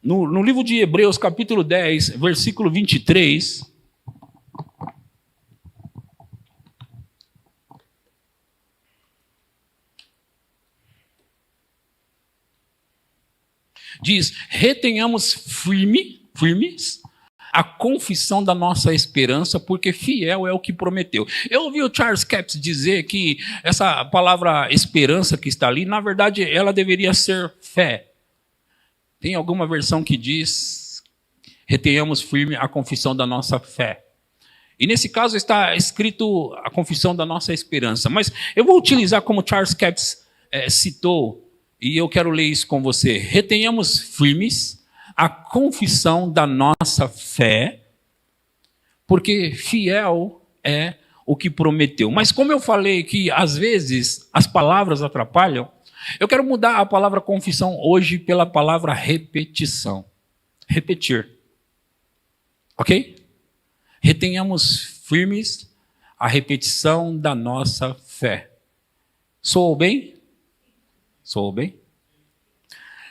no livro de Hebreus, capítulo 10, versículo 23, diz: retenhamos firmes a confissão da nossa esperança, porque fiel é o que prometeu. Eu ouvi o Charles Capps dizer que essa palavra esperança que está ali, na verdade, ela deveria ser fé. Tem alguma versão que diz: retenhamos firme a confissão da nossa fé. E nesse caso está escrito a confissão da nossa esperança. Mas eu vou utilizar como Charles Capps citou, e eu quero ler isso com você. Retenhamos firmes a confissão da nossa fé, porque fiel é o que prometeu. Mas como eu falei que às vezes as palavras atrapalham, eu quero mudar a palavra confissão hoje pela palavra repetição. Repetir. Ok? Retenhamos firmes a repetição da nossa fé. Soou bem? Soou bem?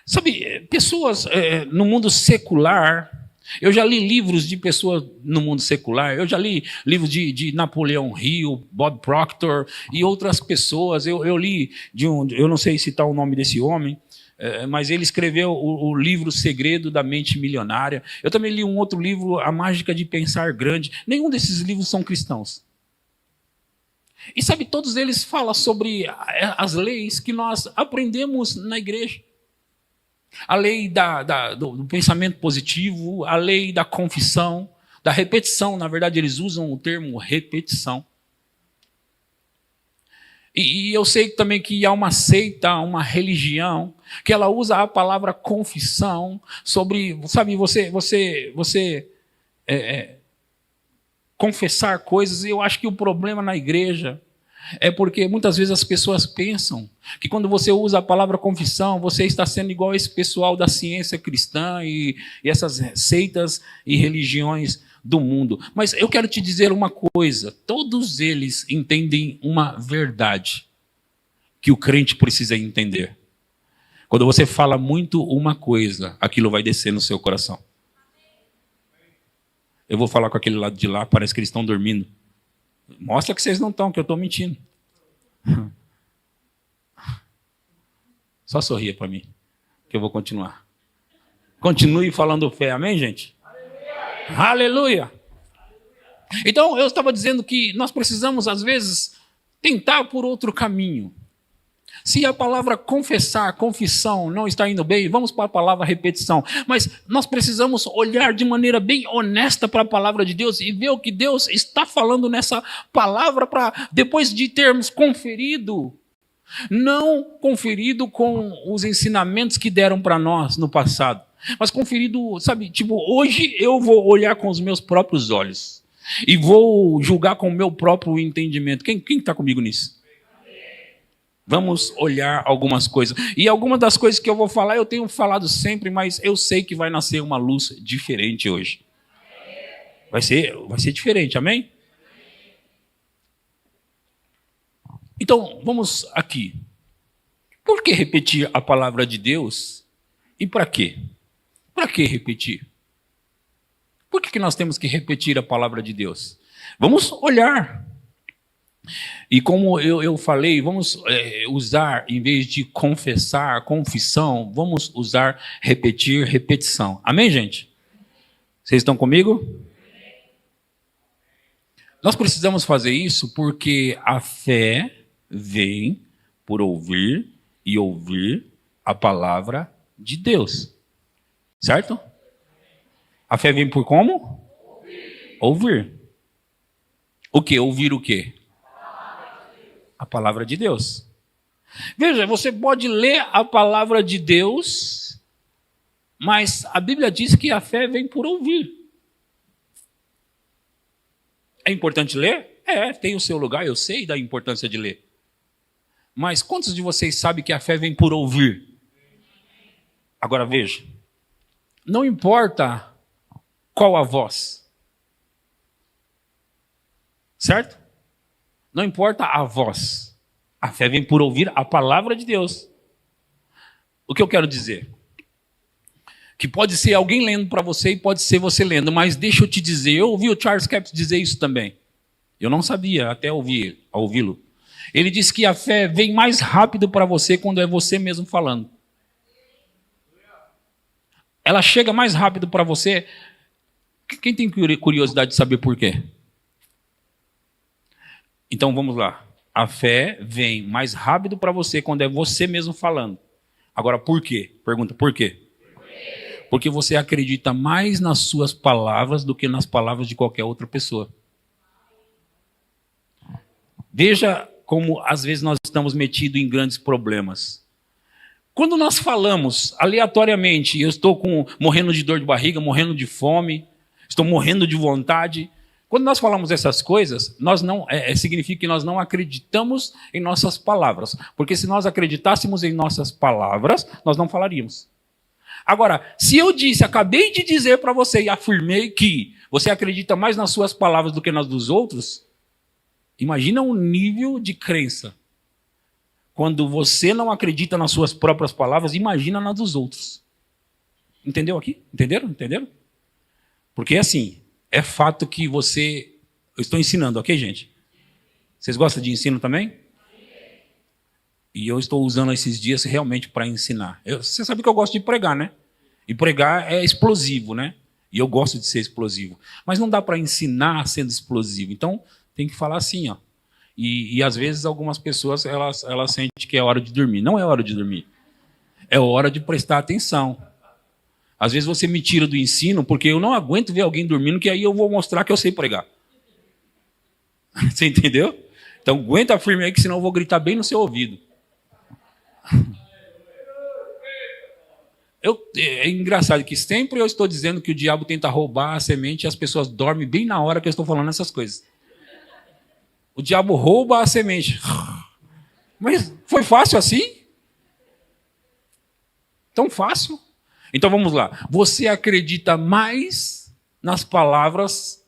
Sabe, pessoas no mundo secular, eu já li livros de pessoas no mundo secular, eu já li livros de Napoleão Hill, Bob Proctor e outras pessoas. Eu li eu não sei citar o nome desse homem, mas ele escreveu o livro Segredo da Mente Milionária. Eu também li um outro livro, A Mágica de Pensar Grande. Nenhum desses livros são cristãos. E sabe, todos eles falam sobre as leis que nós aprendemos na igreja. A lei do pensamento positivo, a lei da confissão, da repetição. Na verdade, eles usam o termo repetição. E eu sei também que há uma seita, uma religião, que ela usa a palavra confissão sobre, sabe, você confessar coisas. E eu acho que o problema na igreja é porque muitas vezes as pessoas pensam que quando você usa a palavra confissão, você está sendo igual esse pessoal da ciência cristã e essas seitas e religiões do mundo. Mas eu quero te dizer uma coisa: todos eles entendem uma verdade que o crente precisa entender. Quando você fala muito uma coisa, aquilo vai descer no seu coração. Eu vou falar com aquele lado de lá, parece que eles estão dormindo. Mostra que vocês não estão, que eu estou mentindo. Só sorria para mim, que eu vou continuar. Continue falando fé, amém, gente? Aleluia! Então, eu estava dizendo que nós precisamos, às vezes, tentar por outro caminho. Se a palavra confessar, confissão não está indo bem, vamos para a palavra repetição. Mas nós precisamos olhar de maneira bem honesta para a palavra de Deus e ver o que Deus está falando nessa palavra, para depois de termos conferido, não conferido com os ensinamentos que deram para nós no passado, mas conferido, sabe, tipo, hoje eu vou olhar com os meus próprios olhos e vou julgar com o meu próprio entendimento. Quem está comigo nisso? Vamos olhar algumas coisas. E algumas das coisas que eu vou falar, eu tenho falado sempre, mas eu sei que vai nascer uma luz diferente hoje. Vai ser diferente, amém? Então, vamos aqui. Por que repetir a palavra de Deus? E para quê? Para que repetir? Por que nós temos que repetir a palavra de Deus? Vamos olhar. E como eu falei, vamos usar, em vez de confessar, confissão, vamos usar repetir, repetição. Amém, gente? Vocês estão comigo? Nós precisamos fazer isso porque a fé vem por ouvir e ouvir a palavra de Deus. Certo? A fé vem por como? Ouvir. O quê? Ouvir o quê? A palavra de Deus. Veja, você pode ler a palavra de Deus, mas a Bíblia diz que a fé vem por ouvir. É importante ler? Tem o seu lugar, eu sei da importância de ler. Mas quantos de vocês sabem que a fé vem por ouvir? Agora veja, não importa qual a voz, certo? Não importa a voz, a fé vem por ouvir a palavra de Deus. O que eu quero dizer? Que pode ser alguém lendo para você e pode ser você lendo, mas deixa eu te dizer, eu ouvi o Charles Capps dizer isso também. Eu não sabia até ouvi-lo. Ele disse que a fé vem mais rápido para você quando é você mesmo falando. Ela chega mais rápido para você. Quem tem curiosidade de saber por quê? Então vamos lá. A fé vem mais rápido para você quando é você mesmo falando. Agora, por quê? Pergunta, por quê? Porque você acredita mais nas suas palavras do que nas palavras de qualquer outra pessoa. Veja como às vezes nós estamos metidos em grandes problemas. Quando nós falamos aleatoriamente, eu estou morrendo de dor de barriga, morrendo de fome, estou morrendo de vontade. Quando nós falamos essas coisas, significa que nós não acreditamos em nossas palavras. Porque se nós acreditássemos em nossas palavras, nós não falaríamos. Agora, se eu acabei de dizer para você e afirmei que você acredita mais nas suas palavras do que nas dos outros, imagina o nível de crença. Quando você não acredita nas suas próprias palavras, imagina nas dos outros. Entendeu aqui? Entenderam? Porque assim, é fato que eu estou ensinando, ok, gente? Vocês gostam de ensino também? E eu estou usando esses dias realmente para ensinar. Você sabe que eu gosto de pregar, né? E pregar é explosivo, né? E eu gosto de ser explosivo. Mas não dá para ensinar sendo explosivo. Então, tem que falar assim, ó. E às vezes algumas pessoas, elas sentem que é hora de dormir. Não é hora de dormir. É hora de prestar atenção. Às vezes você me tira do ensino porque eu não aguento ver alguém dormindo, que aí eu vou mostrar que eu sei pregar. Você entendeu? Então aguenta firme aí, que senão eu vou gritar bem no seu ouvido. É engraçado que sempre eu estou dizendo que o diabo tenta roubar a semente e as pessoas dormem bem na hora que eu estou falando essas coisas. O diabo rouba a semente. Mas foi fácil assim? Tão fácil? Então vamos lá. Você acredita mais nas palavras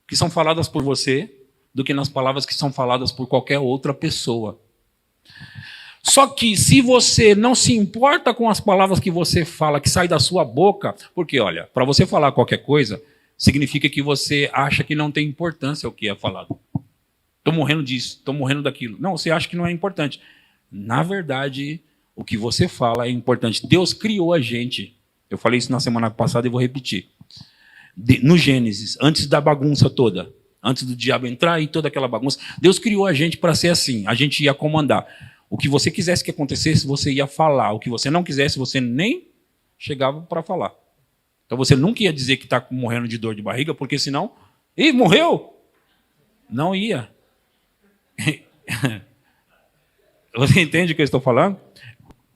que são faladas por você do que nas palavras que são faladas por qualquer outra pessoa. Só que se você não se importa com as palavras que você fala, que saem da sua boca, porque, olha, para você falar qualquer coisa, significa que você acha que não tem importância o que é falado. Estou morrendo disso, estou morrendo daquilo. Não, você acha que não é importante. Na verdade, o que você fala é importante. Deus criou a gente. Eu falei isso na semana passada e vou repetir. No Gênesis, antes da bagunça toda, antes do diabo entrar e toda aquela bagunça, Deus criou a gente para ser assim. A gente ia comandar. O que você quisesse que acontecesse, você ia falar. O que você não quisesse, você nem chegava para falar. Então você nunca ia dizer que está morrendo de dor de barriga, porque senão... Ih, morreu! Não ia. Você entende o que eu estou falando?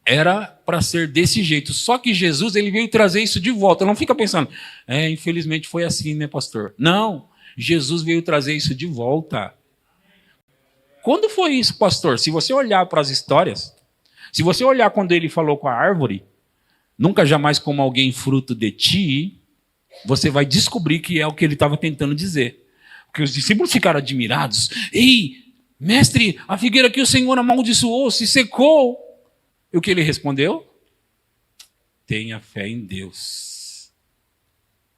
Era para ser desse jeito. Só que Jesus, ele veio trazer isso de volta. Não fica pensando, infelizmente foi assim, né, pastor? Não, Jesus veio trazer isso de volta. Quando foi isso, pastor? Se você olhar para as histórias, se você olhar quando ele falou com a árvore, nunca jamais como alguém fruto de ti, você vai descobrir que é o que ele estava tentando dizer. Porque os discípulos ficaram admirados. Ei, mestre, a figueira que o Senhor amaldiçoou se secou. E o que ele respondeu? Tenha fé em Deus.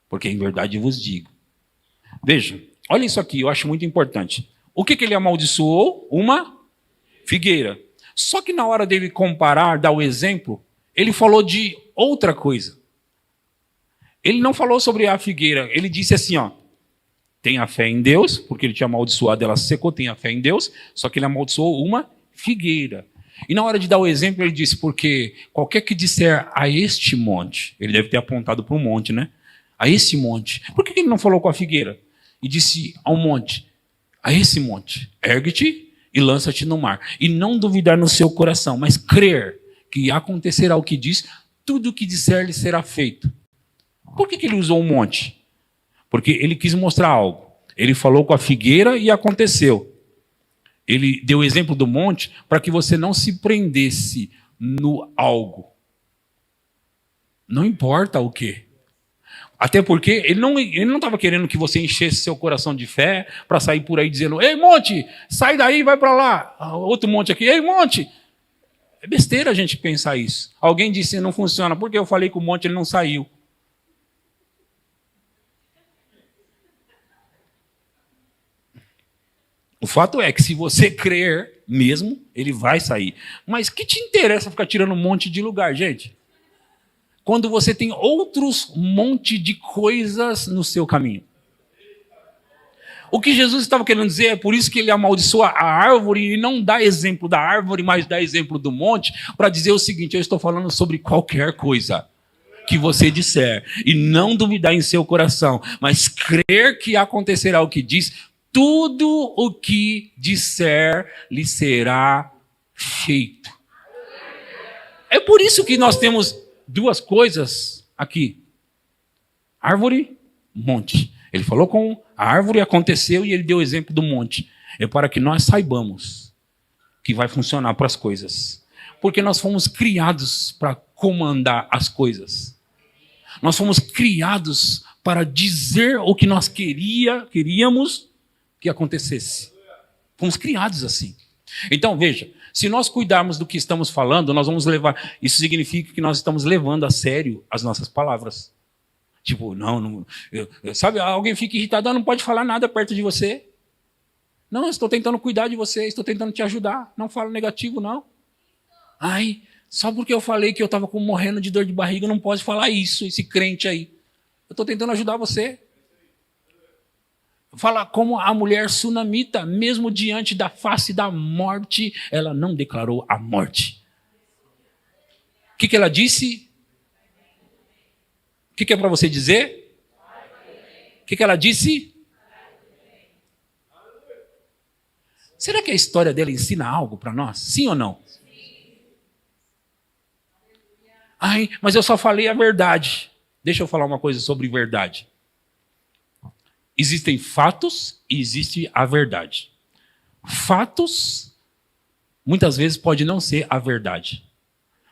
Porque em verdade vos digo. Veja, olha isso aqui, eu acho muito importante. O que ele amaldiçoou? Uma figueira. Só que na hora dele comparar, dar o exemplo, ele falou de outra coisa. Ele não falou sobre a figueira, ele disse assim, ó, tenha fé em Deus, porque ele tinha amaldiçoado, ela secou, tenha fé em Deus, só que ele amaldiçoou uma figueira. E na hora de dar o exemplo, ele disse, porque qualquer que disser a este monte, ele deve ter apontado para um monte, né? A esse monte. Por que ele não falou com a figueira? E disse ao monte, a esse monte, ergue-te e lança-te no mar. E não duvidar no seu coração, mas crer que acontecerá o que diz, tudo o que disser lhe será feito. Por que ele usou um monte? Porque ele quis mostrar algo. Ele falou com a figueira e aconteceu. Ele deu o exemplo do monte para que você não se prendesse no algo. Não importa o quê. Até porque ele não estava querendo que você enchesse seu coração de fé para sair por aí dizendo, ei monte, sai daí, vai para lá. Outro monte aqui, ei monte. É besteira a gente pensar isso. Alguém disse, não funciona, porque eu falei que o monte ele não saiu. O fato é que se você crer mesmo, ele vai sair. Mas que te interessa ficar tirando um monte de lugar, gente? Quando você tem outros monte de coisas no seu caminho. O que Jesus estava querendo dizer é por isso que ele amaldiçoa a árvore e não dá exemplo da árvore, mas dá exemplo do monte, para dizer o seguinte, eu estou falando sobre qualquer coisa que você disser, e não duvidar em seu coração, mas crer que acontecerá o que diz, tudo o que disser lhe será feito. É por isso que nós temos duas coisas aqui. Árvore, monte. Ele falou com a árvore, aconteceu e ele deu o exemplo do monte. É para que nós saibamos que vai funcionar para as coisas. Porque nós fomos criados para comandar as coisas. Nós fomos criados para dizer o que nós queríamos que acontecesse. Fomos criados assim. Então, veja, se nós cuidarmos do que estamos falando, nós vamos levar... Isso significa que nós estamos levando a sério as nossas palavras. Tipo, sabe, alguém fica irritado, não pode falar nada perto de você. Não, eu estou tentando cuidar de você, estou tentando te ajudar. Não falo negativo, não. Ai, só porque eu falei que eu estava morrendo de dor de barriga, não pode falar isso, esse crente aí. Eu estou tentando ajudar você. Fala como a mulher sunamita, mesmo diante da face da morte, ela não declarou a morte. O que ela disse? O que é para você dizer? O que ela disse? Será que a história dela ensina algo para nós? Sim ou não? Ai, mas eu só falei a verdade. Deixa eu falar uma coisa sobre verdade. Existem fatos e existe a verdade. Fatos, muitas vezes, pode não ser a verdade.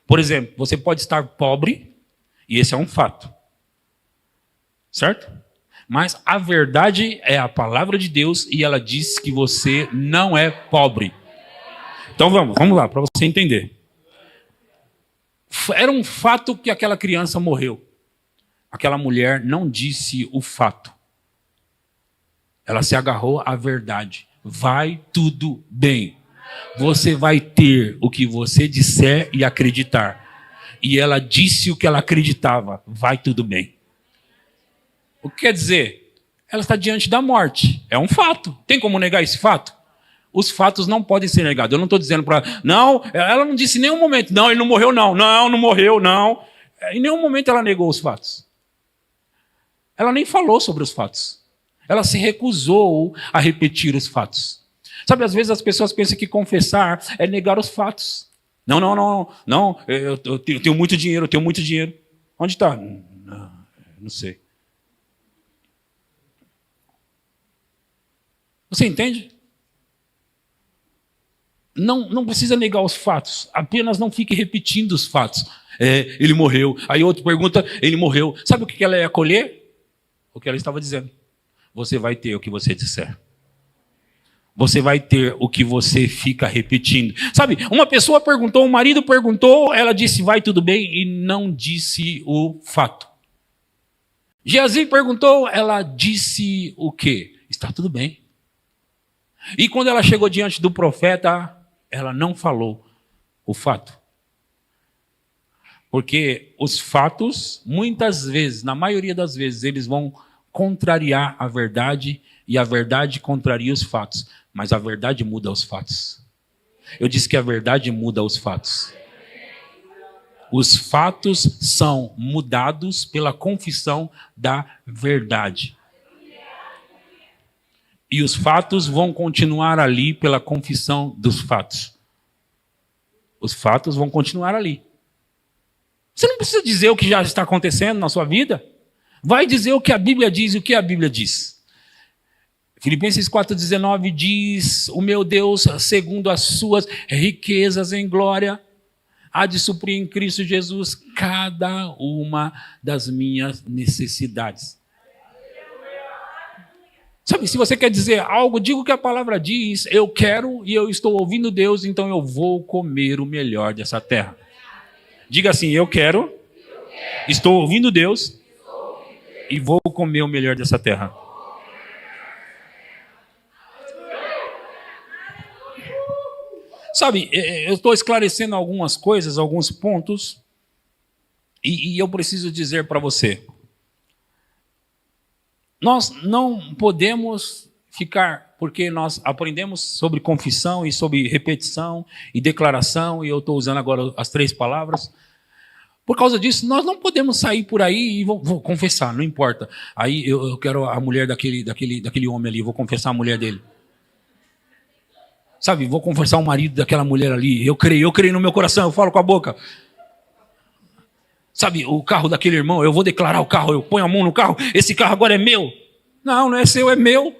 Por exemplo, você pode estar pobre, e esse é um fato. Certo? Mas a verdade é a palavra de Deus e ela diz que você não é pobre. Então vamos lá, para você entender. Era um fato que aquela criança morreu. Aquela mulher não disse o fato. Ela se agarrou à verdade. Vai tudo bem. Você vai ter o que você disser e acreditar. E ela disse o que ela acreditava. Vai tudo bem. O que quer dizer? Ela está diante da morte. É um fato. Tem como negar esse fato? Os fatos não podem ser negados. Eu não estou dizendo para... Não, ela não disse em nenhum momento. Não, ele não morreu, não. Não, não morreu, não. Em nenhum momento ela negou os fatos. Ela nem falou sobre os fatos. Ela se recusou a repetir os fatos. Sabe, às vezes as pessoas pensam que confessar é negar os fatos. Não, eu tenho muito dinheiro, eu tenho muito dinheiro. Onde está? Não sei. Você entende? Não precisa negar os fatos, apenas não fique repetindo os fatos. Ele morreu. Aí outro pergunta, ele morreu. Sabe o que ela ia colher? O que ela estava dizendo. Você vai ter o que você disser. Você vai ter o que você fica repetindo. Sabe, uma pessoa perguntou, um marido perguntou, ela disse vai tudo bem e não disse o fato. Geazi perguntou, ela disse o quê? Está tudo bem. E quando ela chegou diante do profeta, ela não falou o fato. Porque os fatos, muitas vezes, na maioria das vezes, eles vão contrariar a verdade e a verdade contraria os fatos. Mas a verdade muda os fatos. Eu disse que a verdade muda os fatos. Os fatos são mudados pela confissão da verdade. E os fatos vão continuar ali pela confissão dos fatos. Os fatos vão continuar ali. Você não precisa dizer o que já está acontecendo na sua vida. Vai dizer o que a Bíblia diz e o que a Bíblia diz. Filipenses 4,19 diz, o meu Deus, segundo as suas riquezas em glória, há de suprir em Cristo Jesus cada uma das minhas necessidades. Sabe, se você quer dizer algo, diga o que a palavra diz. Eu quero e eu estou ouvindo Deus, então eu vou comer o melhor dessa terra. Diga assim, eu quero, estou ouvindo Deus e vou comer o melhor dessa terra. Sabe, eu estou esclarecendo algumas coisas, alguns pontos, e eu preciso dizer para você. Nós não podemos ficar, porque nós aprendemos sobre confissão e sobre repetição e declaração, e eu estou usando agora as 3 palavras. Por causa disso, nós não podemos sair por aí e vou confessar, não importa. Aí eu quero a mulher daquele homem ali, vou confessar a mulher dele. Sabe, vou confessar o marido daquela mulher ali. Eu creio no meu coração, eu falo com a boca. Sabe, o carro daquele irmão, eu vou declarar o carro, eu ponho a mão no carro, esse carro agora é meu. Não, não é seu, é meu.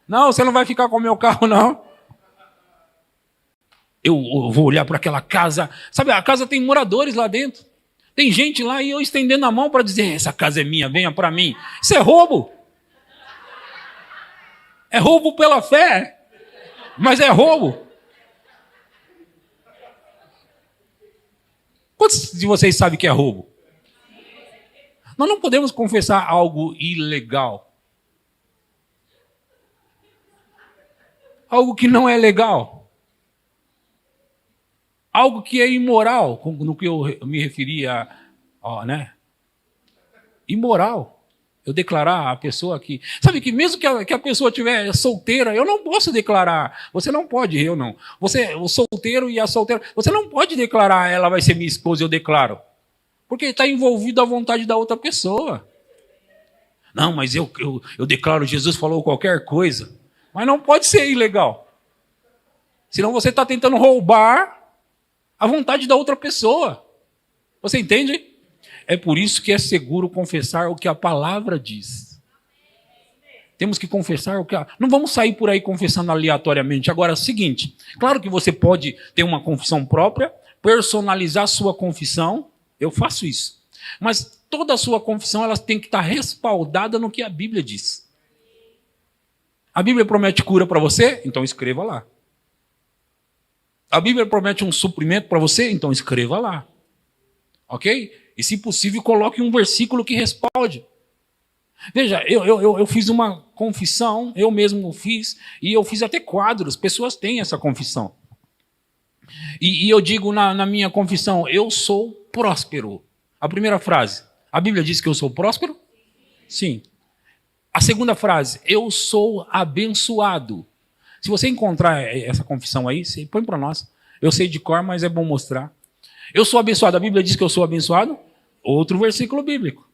Não, você não vai ficar com o meu carro, não. Eu vou olhar para aquela casa. Sabe, a casa tem moradores lá dentro. Tem gente lá e eu estendendo a mão para dizer, essa casa é minha, venha para mim. Isso é roubo. É roubo pela fé. Mas é roubo. Quantos de vocês sabem que é roubo? Nós não podemos confessar algo ilegal. Algo que não é legal. Algo que é imoral, no que eu me referia, né? Imoral. Eu declarar a pessoa que... Sabe que mesmo que a pessoa estiver solteira, eu não posso declarar. Você não pode, eu não. O solteiro e a solteira, você não pode declarar, ela vai ser minha esposa, eu declaro. Porque está envolvido à vontade da outra pessoa. Não, mas eu declaro, Jesus falou qualquer coisa. Mas não pode ser ilegal. Senão você está tentando roubar a vontade da outra pessoa. Você entende? É por isso que é seguro confessar o que a palavra diz. Temos que confessar o que Não vamos sair por aí confessando aleatoriamente. Agora, é o seguinte, claro que você pode ter uma confissão própria, personalizar sua confissão, eu faço isso. Mas toda a sua confissão ela tem que estar respaldada no que a Bíblia diz. A Bíblia promete cura para você? Então escreva lá. A Bíblia promete um suprimento para você? Então escreva lá. Ok? E se possível, coloque um versículo que respalde. Veja, eu fiz uma confissão, eu mesmo fiz, e eu fiz até quadros, pessoas têm essa confissão. E eu digo na minha confissão, eu sou próspero. A primeira frase, a Bíblia diz que eu sou próspero? Sim. A segunda frase, eu sou abençoado. Se você encontrar essa confissão aí, você põe para nós. Eu sei de cor, mas é bom mostrar. Eu sou abençoado, a Bíblia diz que eu sou abençoado? Outro versículo bíblico.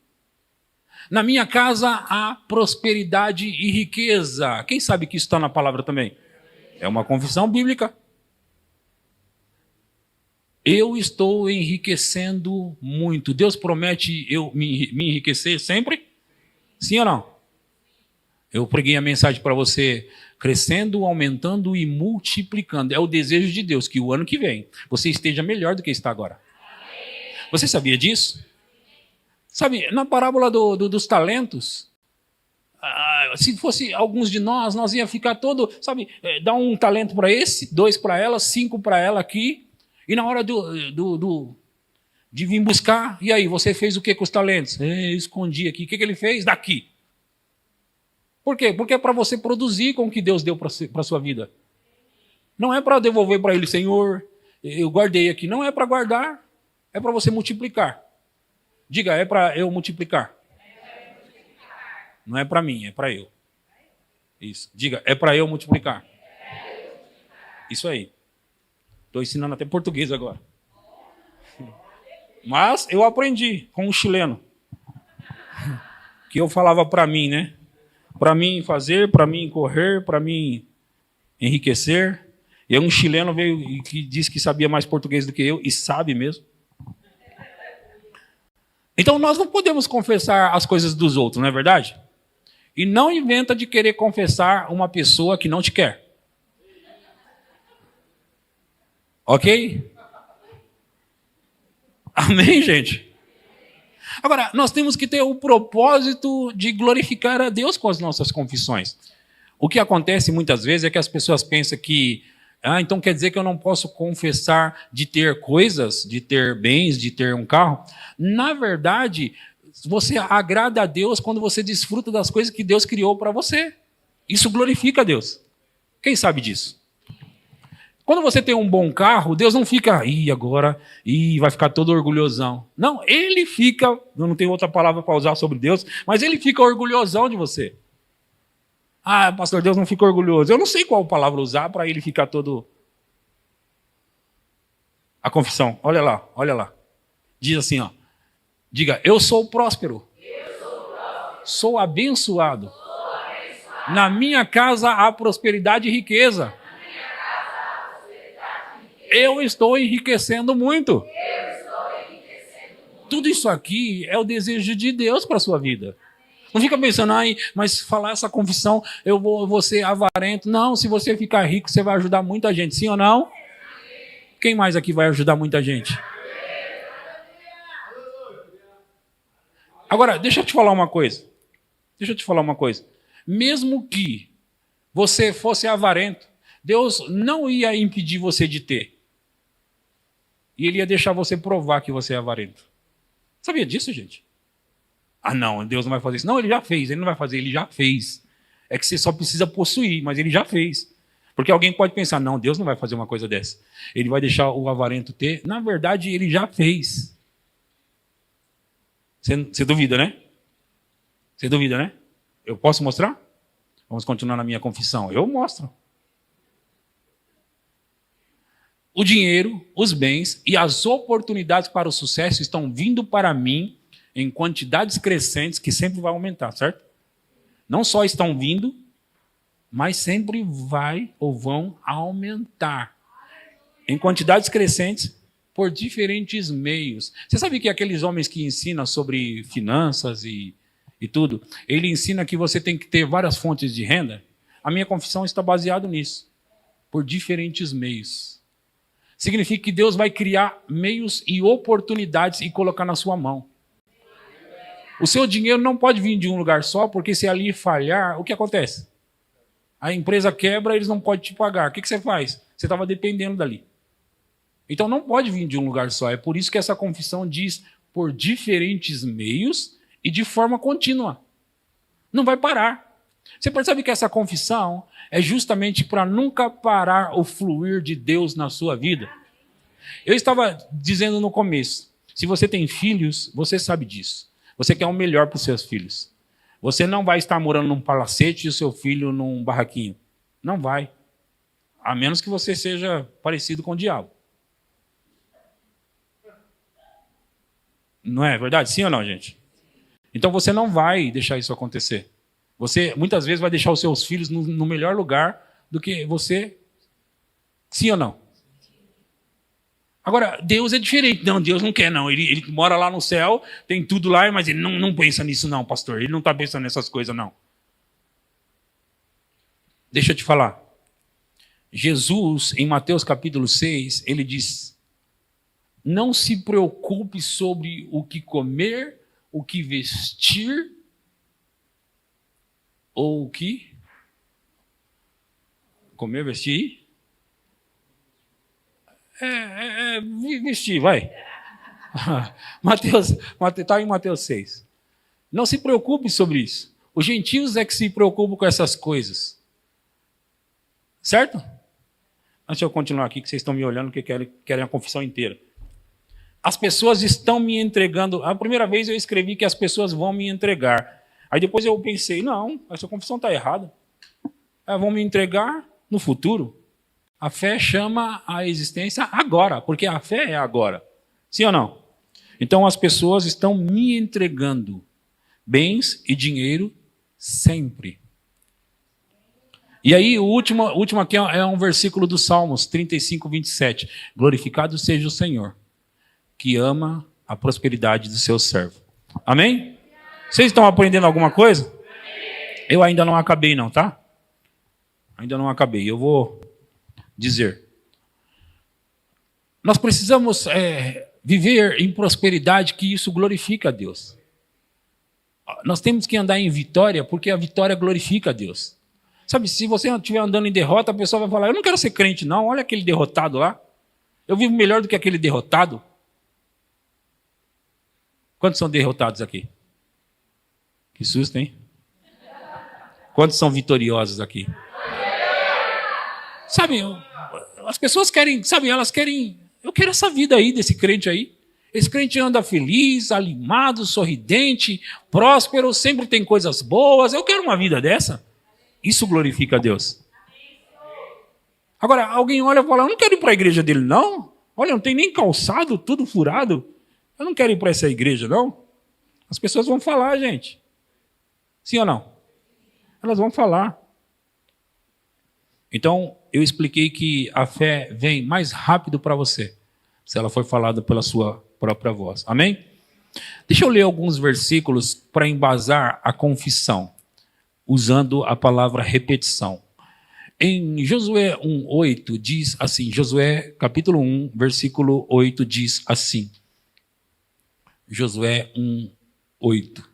Na minha casa há prosperidade e riqueza. Quem sabe que isso está na palavra também? É uma confissão bíblica. Eu estou enriquecendo muito. Deus promete eu me enriquecer sempre? Sim ou não? Eu preguei a mensagem para você, crescendo, aumentando e multiplicando. É o desejo de Deus que o ano que vem você esteja melhor do que está agora. Você sabia disso? Sabe, na parábola dos talentos, se fosse alguns de nós ia ficar todo, sabe, dá um talento para esse, 2 para ela, 5 para ela aqui, e na hora de vir buscar, e aí, você fez o que com os talentos? Eu escondi aqui. O que ele fez? Daqui. Por quê? Porque é para você produzir com o que Deus deu para a sua vida. Não é para devolver para ele, Senhor, eu guardei aqui. Não é para guardar, é para você multiplicar. Diga, é para eu multiplicar. Não é para mim, é para eu. Isso. Diga, é para eu multiplicar. Isso aí. Estou ensinando até português agora. Mas eu aprendi com um chileno. Que eu falava para mim, né? Para mim fazer, para mim correr, para mim enriquecer. E um chileno veio e que disse que sabia mais português do que eu, e sabe mesmo. Então nós não podemos confessar as coisas dos outros, não é verdade? E não inventa de querer confessar uma pessoa que não te quer. Ok? Amém, gente? Agora, nós temos que ter o propósito de glorificar a Deus com as nossas confissões. O que acontece muitas vezes é que as pessoas pensam que então quer dizer que eu não posso confessar de ter coisas, de ter bens, de ter um carro. Na verdade, você agrada a Deus quando você desfruta das coisas que Deus criou para você. Isso glorifica a Deus. Quem sabe disso? Quando você tem um bom carro, Deus não fica, agora vai ficar todo orgulhosão. Não, ele fica, eu não tenho outra palavra para usar sobre Deus, mas ele fica orgulhosão de você. Pastor, Deus não fica orgulhoso. Eu não sei qual palavra usar para ele ficar todo... A confissão, olha lá. Diz assim, diga, eu sou próspero. Sou abençoado. Na minha casa há prosperidade e riqueza. Eu estou enriquecendo muito. Tudo isso aqui é o desejo de Deus para a sua vida. Não fica pensando, mas falar essa confissão, eu vou ser avarento. Não, se você ficar rico, você vai ajudar muita gente. Sim ou não? Quem mais aqui vai ajudar muita gente? Agora, deixa eu te falar uma coisa. Mesmo que você fosse avarento, Deus não ia impedir você de ter. E Ele ia deixar você provar que você é avarento. Sabia disso, gente? Não, Deus não vai fazer isso. Não, Ele já fez. Ele não vai fazer, Ele já fez. É que você só precisa possuir, mas Ele já fez. Porque alguém pode pensar, não, Deus não vai fazer uma coisa dessa. Ele vai deixar o avarento ter. Na verdade, Ele já fez. Você duvida, né? Você duvida, né? Eu posso mostrar? Vamos continuar na minha confissão. Eu mostro. O dinheiro, os bens e as oportunidades para o sucesso estão vindo para mim em quantidades crescentes que sempre vai aumentar, certo? Não só estão vindo, mas sempre vai ou vão aumentar em quantidades crescentes por diferentes meios. Você sabe que aqueles homens que ensinam sobre finanças e tudo, ele ensina que você tem que ter várias fontes de renda? A minha confissão está baseada nisso, por diferentes meios. Significa que Deus vai criar meios e oportunidades e colocar na sua mão. O seu dinheiro não pode vir de um lugar só, porque se ali falhar, o que acontece? A empresa quebra, eles não podem te pagar. O que você faz? Você estava dependendo dali. Então não pode vir de um lugar só. É por isso que essa confissão diz por diferentes meios e de forma contínua. Não vai parar. Você percebe que essa confissão é justamente para nunca parar o fluir de Deus na sua vida? Eu estava dizendo no começo, se você tem filhos, você sabe disso. Você quer o melhor para os seus filhos. Você não vai estar morando num palacete e o seu filho num barraquinho. Não vai. A menos que você seja parecido com o diabo. Não é verdade? Sim ou não, gente? Então você não vai deixar isso acontecer. Você muitas vezes vai deixar os seus filhos no melhor lugar do que você. Sim ou não? Agora, Deus é diferente. Não, Deus não quer, não. Ele mora lá no céu, tem tudo lá, mas ele não pensa nisso, não, pastor. Ele não está pensando nessas coisas, não. Deixa eu te falar. Jesus, em Mateus capítulo 6, ele diz: não se preocupe sobre o que comer, o que vestir, ou o que? Comer, vestir? Vestir, vai. Mateus, está em Mateus 6. Não se preocupe sobre isso. Os gentios é que se preocupam com essas coisas. Certo? Deixa eu continuar aqui, que vocês estão me olhando, que querem a confissão inteira. As pessoas estão me entregando. A primeira vez eu escrevi que as pessoas vão me entregar. Aí depois eu pensei, não, essa confissão está errada. Elas vão me entregar no futuro. A fé chama a existência agora, porque a fé é agora. Sim ou não? Então as pessoas estão me entregando bens e dinheiro sempre. E aí o último aqui é um versículo dos Salmos 35, 27. Glorificado seja o Senhor, que ama a prosperidade do seu servo. Amém? Vocês estão aprendendo alguma coisa? Eu ainda não acabei não, tá? Ainda não acabei. Eu vou dizer. Nós precisamos viver em prosperidade, que isso glorifica a Deus. Nós temos que andar em vitória, porque a vitória glorifica a Deus. Sabe, se você estiver andando em derrota, a pessoa vai falar, eu não quero ser crente não, olha aquele derrotado lá. Eu vivo melhor do que aquele derrotado. Quantos são derrotados aqui? Que susto, hein? Quantos são vitoriosos aqui? Sabe, as pessoas querem, sabe, elas querem, eu quero essa vida aí desse crente aí. Esse crente anda feliz, animado, sorridente, próspero, sempre tem coisas boas. Eu quero uma vida dessa. Isso glorifica a Deus. Agora, alguém olha e fala, eu não quero ir para a igreja dele, não. Olha, não tem nem calçado, tudo furado. Eu não quero ir para essa igreja, não. As pessoas vão falar, gente. Sim ou não? Elas vão falar. Então, eu expliquei que a fé vem mais rápido para você, se ela for falada pela sua própria voz. Amém? Deixa eu ler alguns versículos para embasar a confissão, usando a palavra repetição. Em Josué 1:8 diz assim, Josué capítulo 1, versículo 8 diz assim, Josué 1:8.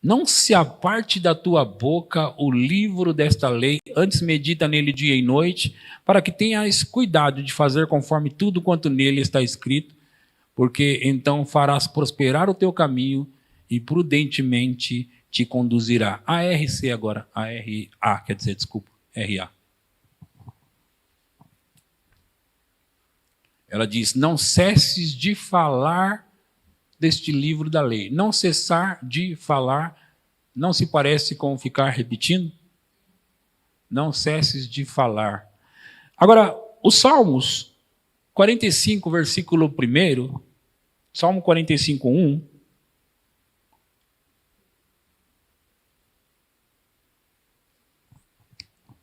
Não se aparte da tua boca o livro desta lei, antes medita nele dia e noite, para que tenhas cuidado de fazer conforme tudo quanto nele está escrito, porque então farás prosperar o teu caminho e prudentemente te conduzirá. ARC agora, ARA, quer dizer, desculpa, RA. Ela diz, não cesses de falar deste livro da lei. Não cessar de falar, não se parece com ficar repetindo? Não cesses de falar. Agora, os Salmos 45, versículo 1, Salmo 45, 1,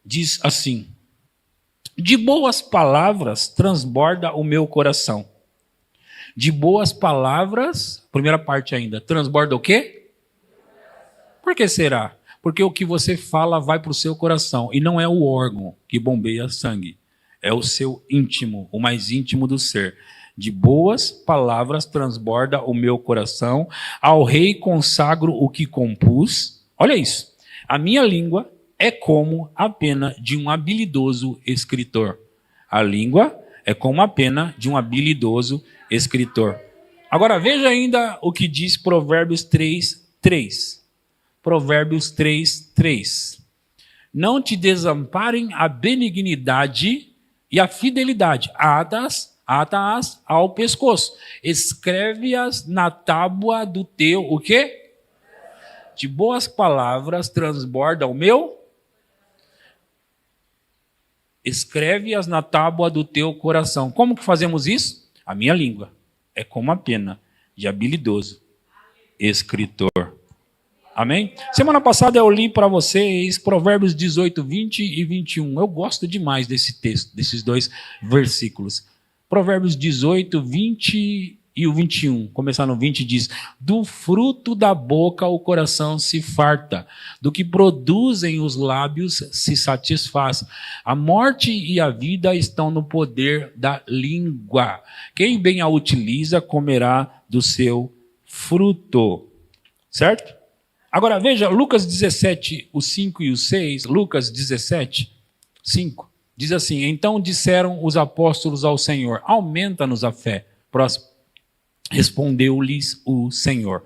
diz assim: de boas palavras transborda o meu coração. De boas palavras, primeira parte ainda, transborda o quê? Por que será? Porque o que você fala vai para o seu coração, e não é o órgão que bombeia sangue, é o seu íntimo, o mais íntimo do ser. De boas palavras transborda o meu coração, ao rei consagro o que compus. Olha isso, a minha língua é como a pena de um habilidoso escritor. A língua é como a pena de um habilidoso escritor. Agora veja ainda o que diz Provérbios 3:3. Provérbios 3:3. Não te desamparem a benignidade e a fidelidade. Ata-as ao pescoço. Escreve-as na tábua do teu, o quê? De boas palavras transborda o meu. Escreve-as na tábua do teu coração. Como que fazemos isso? A minha língua é como a pena de habilidoso escritor. Amém? Semana passada eu li para vocês Provérbios 18, 20 e 21. Eu gosto demais desse texto, desses dois versículos. Provérbios 18, 20 e o 21. Começar no 20 diz: do fruto da boca o coração se farta, do que produzem os lábios se satisfaz. A morte e a vida estão no poder da língua. Quem bem a utiliza comerá do seu fruto. Certo? Agora veja, Lucas 17, o 5 e o 6, Lucas 17, 5, diz assim: então disseram os apóstolos ao Senhor, aumenta-nos a fé. Próximo. Respondeu-lhes o Senhor: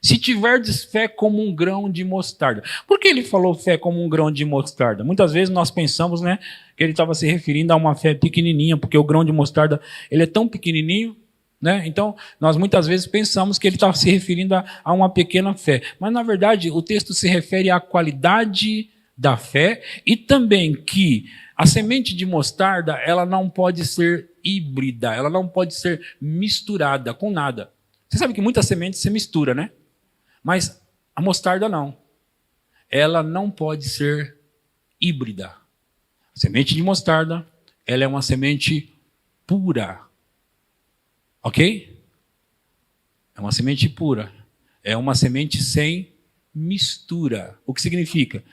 se tiverdes fé como um grão de mostarda. Por que ele falou fé como um grão de mostarda? Muitas vezes nós pensamos, né, que ele estava se referindo a uma fé pequenininha, porque o grão de mostarda ele é tão pequenininho, né? Então, nós muitas vezes pensamos que ele estava se referindo a uma pequena fé. Mas, na verdade, o texto se refere à qualidade da fé e também que a semente de mostarda ela não pode ser híbrida, ela não pode ser misturada com nada. Você sabe que muitas sementes se mistura, né? Mas a mostarda não. Ela não pode ser híbrida. A semente de mostarda, ela é uma semente pura. Ok? É uma semente pura. É uma semente sem mistura. O que significa?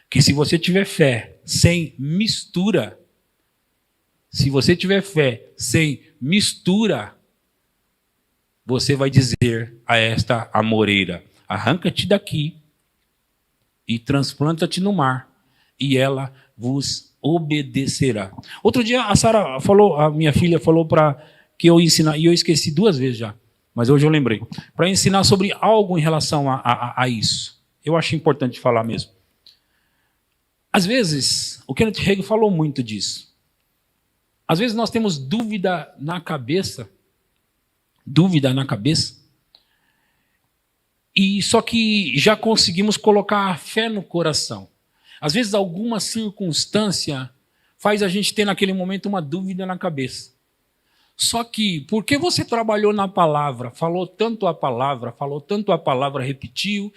Que se você tiver fé sem mistura, você vai dizer a esta amoreira: arranca-te daqui e transplanta-te no mar, e ela vos obedecerá. Outro dia a Sara falou, a minha filha falou para que eu ensinar, e eu esqueci 2 vezes já, mas hoje eu lembrei, para ensinar sobre algo em relação a isso. Eu acho importante falar mesmo. Às vezes, o Kenneth Hagin falou muito disso. Às vezes nós temos dúvida na cabeça, e só que já conseguimos colocar a fé no coração. Às vezes alguma circunstância faz a gente ter naquele momento uma dúvida na cabeça. Só que, porque você trabalhou na palavra, falou tanto a palavra, repetiu,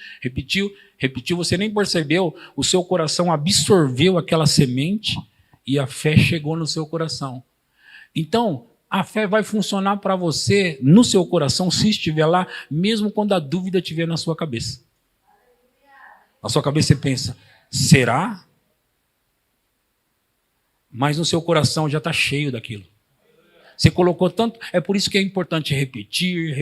você nem percebeu, o seu coração absorveu aquela semente e a fé chegou no seu coração. Então, a fé vai funcionar para você, no seu coração, se estiver lá, mesmo quando a dúvida estiver na sua cabeça. Na sua cabeça você pensa, será? Mas no seu coração já está cheio daquilo. Você colocou tanto, é por isso que é importante repetir.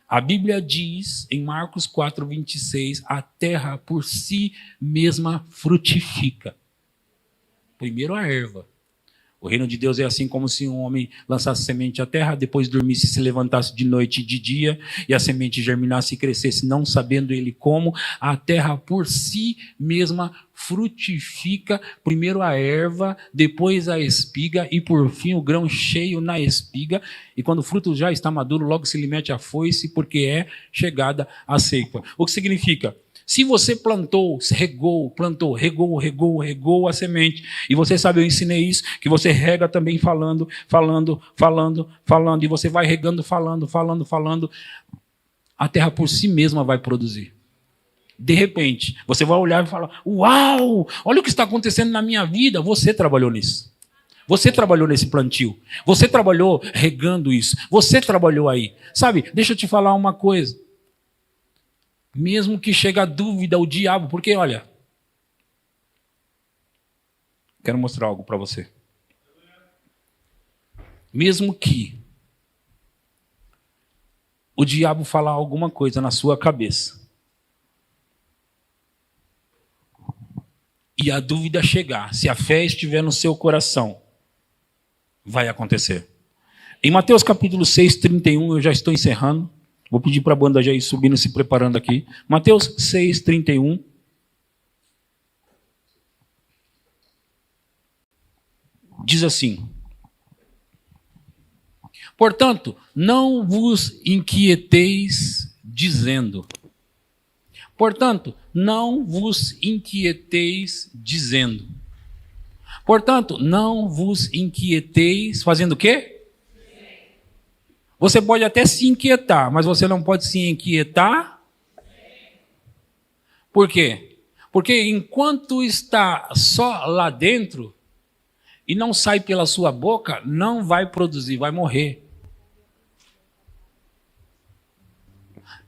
A Bíblia diz em Marcos 4:26, a terra por si mesma frutifica. Primeiro a erva. O reino de Deus é assim como se um homem lançasse semente à terra, depois dormisse, se levantasse de noite e de dia, e a semente germinasse e crescesse, não sabendo ele como. A terra por si mesma frutifica, primeiro a erva, depois a espiga, e por fim o grão cheio na espiga. E quando o fruto já está maduro, logo se lhe mete a foice, porque é chegada a ceifa. O que significa? Se você plantou, regou a semente, e você sabe, eu ensinei isso, que você rega também falando, e você vai regando, falando, a terra por si mesma vai produzir. de repente, você vai olhar e falar: uau, olha o que está acontecendo na minha vida. Você trabalhou nisso. Você trabalhou nesse plantio. Você trabalhou regando isso. Você trabalhou aí. Sabe, deixa eu te falar uma coisa. Mesmo que chegue a dúvida, o diabo, porque olha, quero mostrar algo para você. Mesmo que o diabo falar alguma coisa na sua cabeça e a dúvida chegar, se a fé estiver no seu coração, vai acontecer. Em Mateus capítulo 6, 31, eu já estou encerrando. Vou pedir para a banda já ir subindo, se preparando aqui. Mateus 6, 31. Diz assim: portanto, não vos inquieteis dizendo. Portanto, não vos inquieteis dizendo. Portanto, não vos inquieteis fazendo o quê? Você pode até se inquietar, mas você não pode se inquietar. Por quê? Porque enquanto está só lá dentro e não sai pela sua boca, não vai produzir, vai morrer.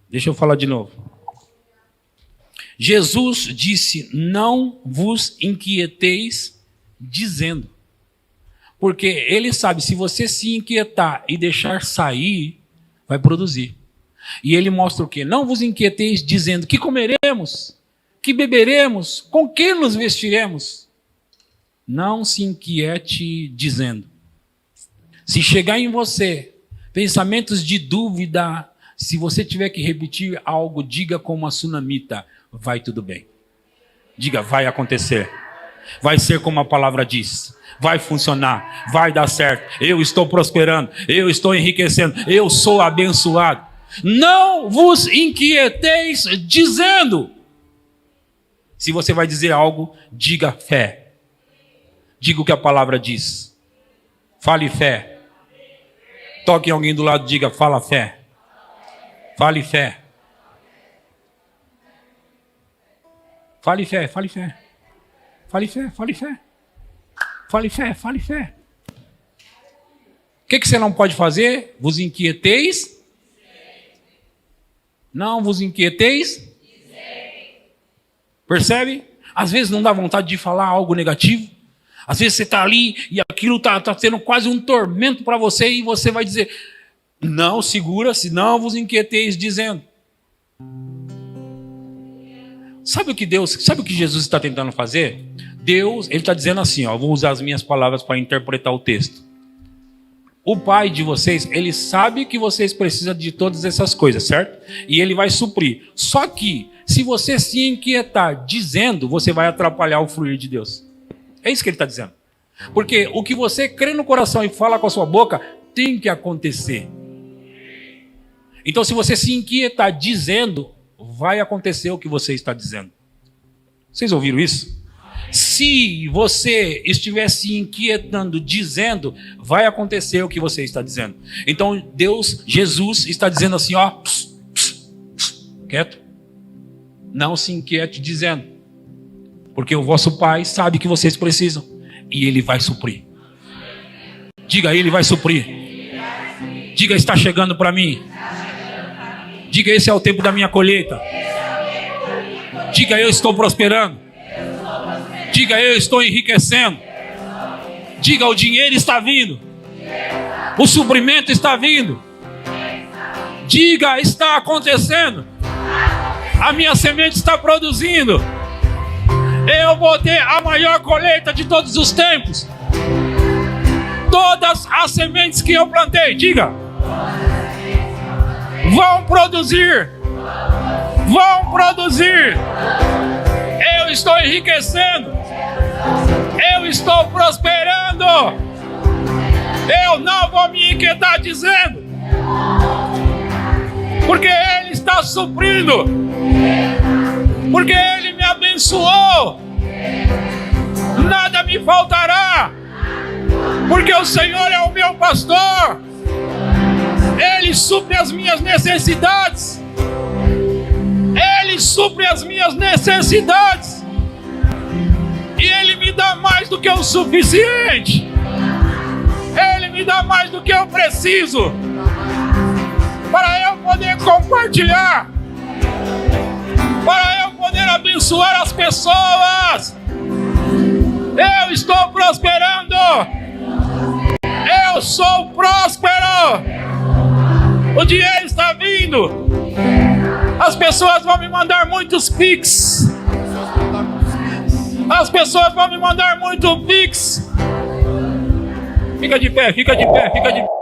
Deixa eu falar de novo. Jesus disse: não vos inquieteis dizendo. Porque ele sabe, se você se inquietar e deixar sair, vai produzir. E ele mostra o quê? Não vos inquieteis dizendo: que comeremos, que beberemos, com que nos vestiremos. Não se inquiete dizendo. Se chegar em você pensamentos de dúvida, se você tiver que repetir algo, diga como a sunamita: vai tudo bem. Diga: vai acontecer. Vai ser como a palavra diz. Vai funcionar, vai dar certo. Eu estou prosperando, eu estou enriquecendo, eu sou abençoado. Não vos inquieteis dizendo. Se você vai dizer algo, diga fé. Diga o que a palavra diz. Fale fé. Toque em alguém do lado e diga: fala fé. Fale fé. Fale fé, fale fé. Fale fé, fale fé. Fale fé, fale fé. O que você não pode fazer? Vos inquieteis? Não vos inquieteis? Percebe? Às vezes não dá vontade de falar algo negativo. Às vezes você está ali e aquilo está sendo quase um tormento para você e você vai dizer: não, segura-se, não vos inquieteis dizendo. Sabe o que Jesus está tentando fazer? Deus, ele está dizendo assim, ó, vou usar as minhas palavras para interpretar o texto. O pai de vocês, ele sabe que vocês precisam de todas essas coisas, certo? E ele vai suprir. Só que, se você se inquietar dizendo, você vai atrapalhar o fluir de Deus. É isso que ele está dizendo. Porque o que você crê no coração e fala com a sua boca, tem que acontecer. Então, se você se inquietar dizendo, vai acontecer o que você está dizendo. Vocês ouviram isso? Se você estiver se inquietando dizendo, vai acontecer o que você está dizendo. Então Jesus está dizendo assim, ó, quieto. Não se inquiete dizendo, porque o vosso Pai sabe que vocês precisam e Ele vai suprir. Diga: Ele vai suprir. Diga: está chegando para mim. Diga: esse é o tempo da minha colheita. Diga: eu estou prosperando. Diga: eu estou enriquecendo. Diga: o dinheiro está vindo. O suprimento está vindo. Diga: está acontecendo. A minha semente está produzindo. Eu vou ter a maior colheita de todos os tempos. Todas as sementes que eu plantei, diga, vão produzir. Vão produzir. Eu estou enriquecendo. Eu estou prosperando. Eu não vou me inquietar dizendo, porque Ele está suprindo, porque Ele me abençoou. Nada me faltará, porque o Senhor é o meu pastor. Ele supre as minhas necessidades. Ele Ele supre as minhas necessidades. E Ele me dá mais do que o suficiente. Ele me dá mais do que eu preciso, para eu poder compartilhar, para eu poder abençoar as pessoas. Eu estou prosperando. Eu sou próspero. O dinheiro está vindo. As pessoas vão me mandar muitos Pix. As pessoas vão me mandar muito Pix. Fica de pé, fica de pé, fica de pé.